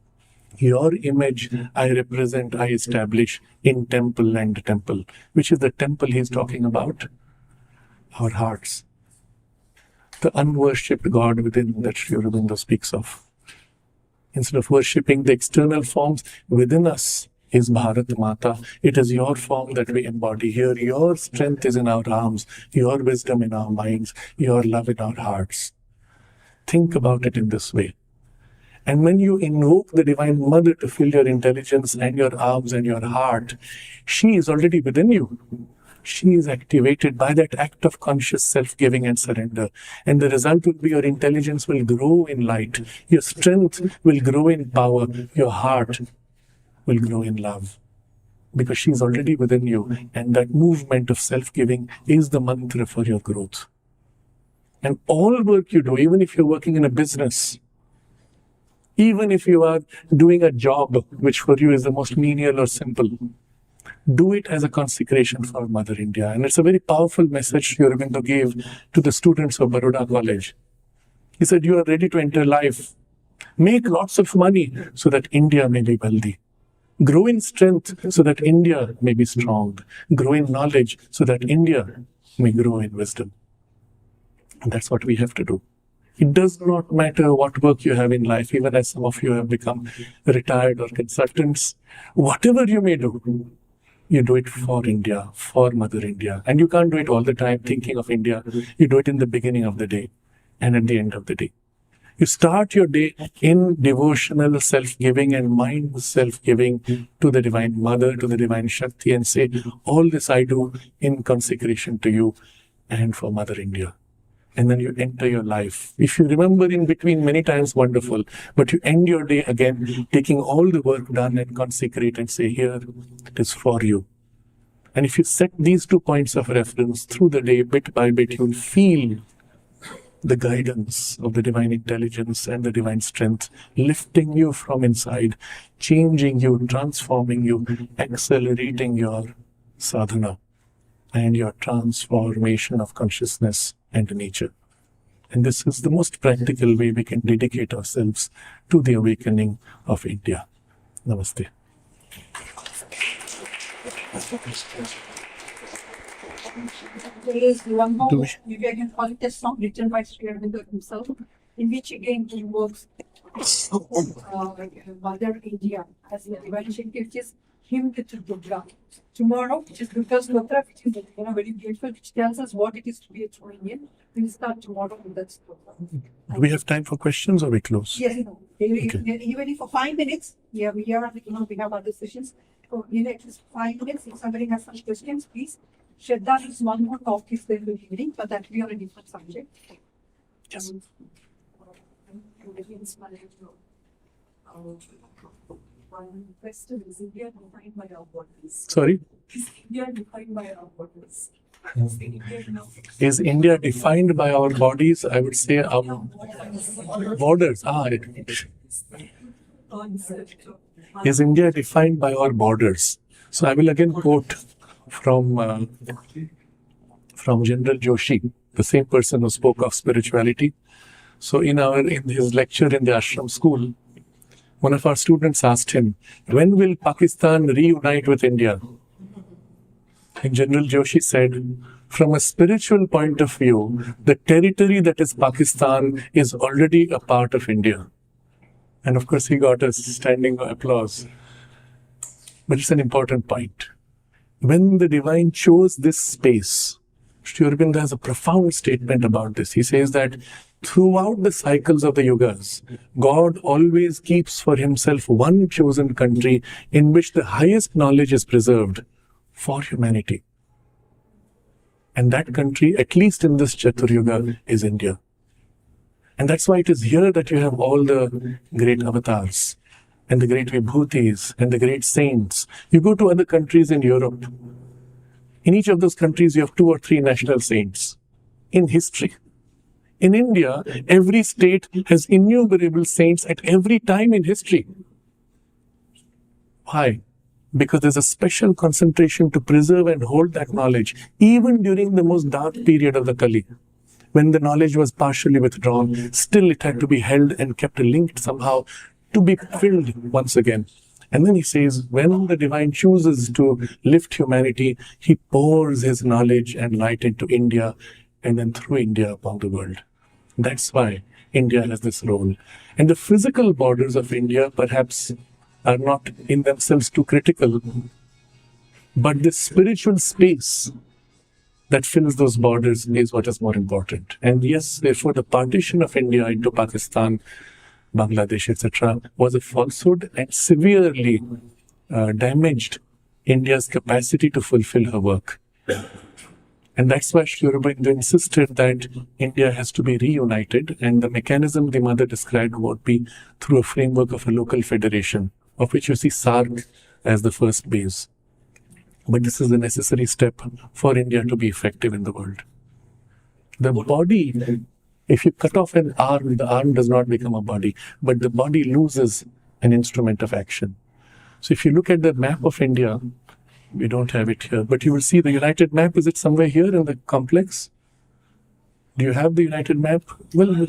Your image I represent, I establish in temple and temple. Which is the temple he's talking about? Our hearts. The unworshipped God within that Sri Aurobindo speaks of. Instead of worshipping the external forms, within us is Bharat Mata. It is your form that we embody here. Your strength is in our arms, your wisdom in our minds, your love in our hearts. Think about it in this way. And when you invoke the Divine Mother to fill your intelligence and your arms and your heart, she is already within you. She is activated by that act of conscious self-giving and surrender. And the result will be your intelligence will grow in light. Your strength will grow in power. Your heart will grow in love. Because she is already within you. And that movement of self-giving is the mantra for your growth. And all work you do, even if you're working in a business, even if you are doing a job which for you is the most menial or simple, do it as a consecration for Mother India. And it's a very powerful message Sri Aurobindo gave to the students of Baroda College. He said, you are ready to enter life. Make lots of money so that India may be wealthy. Grow in strength so that India may be strong. Grow in knowledge so that India may grow in wisdom. And that's what we have to do. It does not matter what work you have in life, even as some of you have become retired or consultants. Whatever you may do, you do it for India, for Mother India. And you can't do it all the time thinking of India. You do it in the beginning of the day and at the end of the day. You start your day in devotional self-giving and mind self-giving to the Divine Mother, to the Divine Shakti, and say, all this I do in consecration to you and for Mother India. And then you enter your life. If you remember in between many times, wonderful. But you end your day again, taking all the work done and consecrate and say, here, it is for you. And if you set these 2 points of reference through the day, bit by bit, you'll feel the guidance of the divine intelligence and the divine strength lifting you from inside, changing you, transforming you, accelerating your sadhana and your transformation of consciousness and nature. And this is the most practical way we can dedicate ourselves to the awakening of India. Namaste. There is one more, maybe I can call it a song written by Sraddhalu himself, in which again he works Mother India as a divine Shakti, which is hymn to Durga. Tomorrow, which is Durga's Stotra, which is very beautiful, which tells us what it is to be a true Indian. We'll start tomorrow with that stotra. Do we have time for questions or we close? Yes, no. Even Okay. if for 5 minutes, we have other sessions. So in at least 5 minutes, if somebody has some questions, please. Sraddhalu is one more talk is there in the evening, but that will be on a different subject. Yes. One question is India defined by our borders? Sorry? Is India defined by our borders? Is India defined by our bodies? I would say our borders. Is India defined by our borders? So I will again quote from General Joshi, the same person who spoke of spirituality. So in his lecture in the ashram school, one of our students asked him, when will Pakistan reunite with India? And General Joshi said, from a spiritual point of view, the territory that is Pakistan is already a part of India. And of course, he got a standing applause. But it's an important point. When the divine chose this space, Sri Aurobindo has a profound statement about this. He says that throughout the cycles of the yugas, God always keeps for himself one chosen country in which the highest knowledge is preserved for humanity. And that country, at least in this Chatur Yuga, is India. And that's why it is here that you have all the great avatars and the great vibhutis and the great saints. You go to other countries in Europe. In each of those countries, you have 2 or 3 national saints in history. In India, every state has innumerable saints at every time in history. Why? Because there's a special concentration to preserve and hold that knowledge, even during the most dark period of the Kali. When the knowledge was partially withdrawn, still it had to be held and kept linked somehow to be filled once again. And then he says, when the divine chooses to lift humanity, he pours his knowledge and light into India and then through India upon the world. That's why India has this role. And the physical borders of India perhaps are not in themselves too critical, but the spiritual space that fills those borders is what is more important. And yes, therefore, the partition of India into Pakistan, Bangladesh, etc., was a falsehood and severely damaged India's capacity to fulfill her work. And that's why Sri Aurobindo insisted that India has to be reunited, and the mechanism the mother described would be through a framework of a local federation, of which you see SARC as the first base. But this is a necessary step for India to be effective in the world. The body, if you cut off an arm, the arm does not become a body, but the body loses an instrument of action. So if you look at the map of India, we don't have it here, but you will see the United map. Is it somewhere here in the complex? Do you have the United map? Well,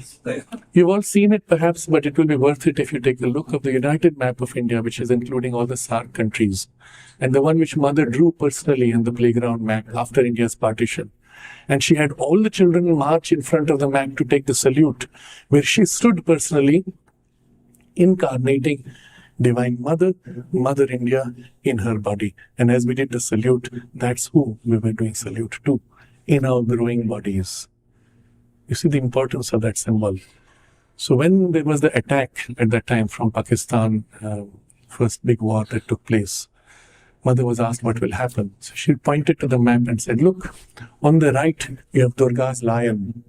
you've all seen it perhaps, but it will be worth it if you take a look of the United map of India, which is including all the SAARC countries, and the one which Mother drew personally in the playground map after India's partition. And she had all the children march in front of the map to take the salute, where she stood personally, incarnating Divine Mother, Mother India in her body. And as we did the salute, that's who we were doing salute to in our growing bodies. You see the importance of that symbol. So when there was the attack at that time from Pakistan, first big war that took place, Mother was asked what will happen. So she pointed to the map and said, look, on the right you have Durga's lion.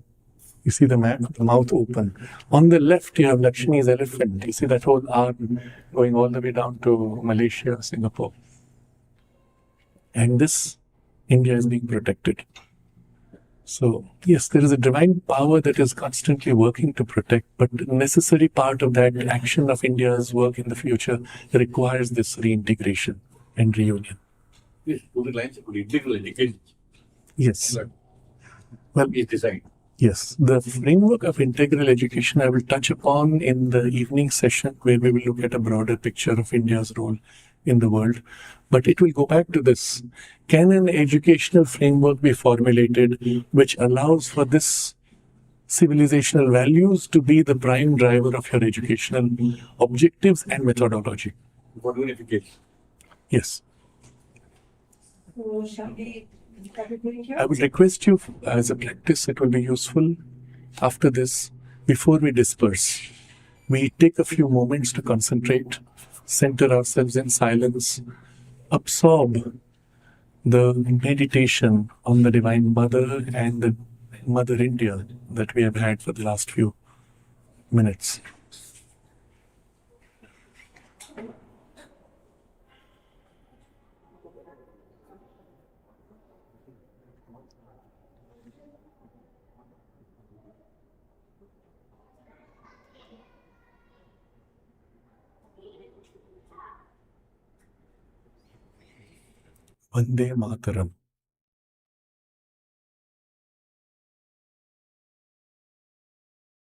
You see the map, the mouth open. On the left you have Lakshmi's elephant. You see that whole arm going all the way down to Malaysia, Singapore. And this, India is being protected. So, yes, there is a divine power that is constantly working to protect, but a necessary part of that action of India's work in the future requires this reintegration and reunion. Yes, to the lines of integral education. Yes. Well, is designed. Yes, the framework of integral education I will touch upon in the evening session, where we will look at a broader picture of India's role in the world. But it will go back to this. Can an educational framework be formulated which allows for this civilizational values to be the prime driver of your educational objectives and methodology? For unification. Yes. So shall we start it here? I would request you, as a practice, it will be useful after this, before we disperse, we take a few moments to concentrate, center ourselves in silence, absorb the meditation on the Divine Mother and the Mother India that we have had for the last few minutes. Vande Mataram.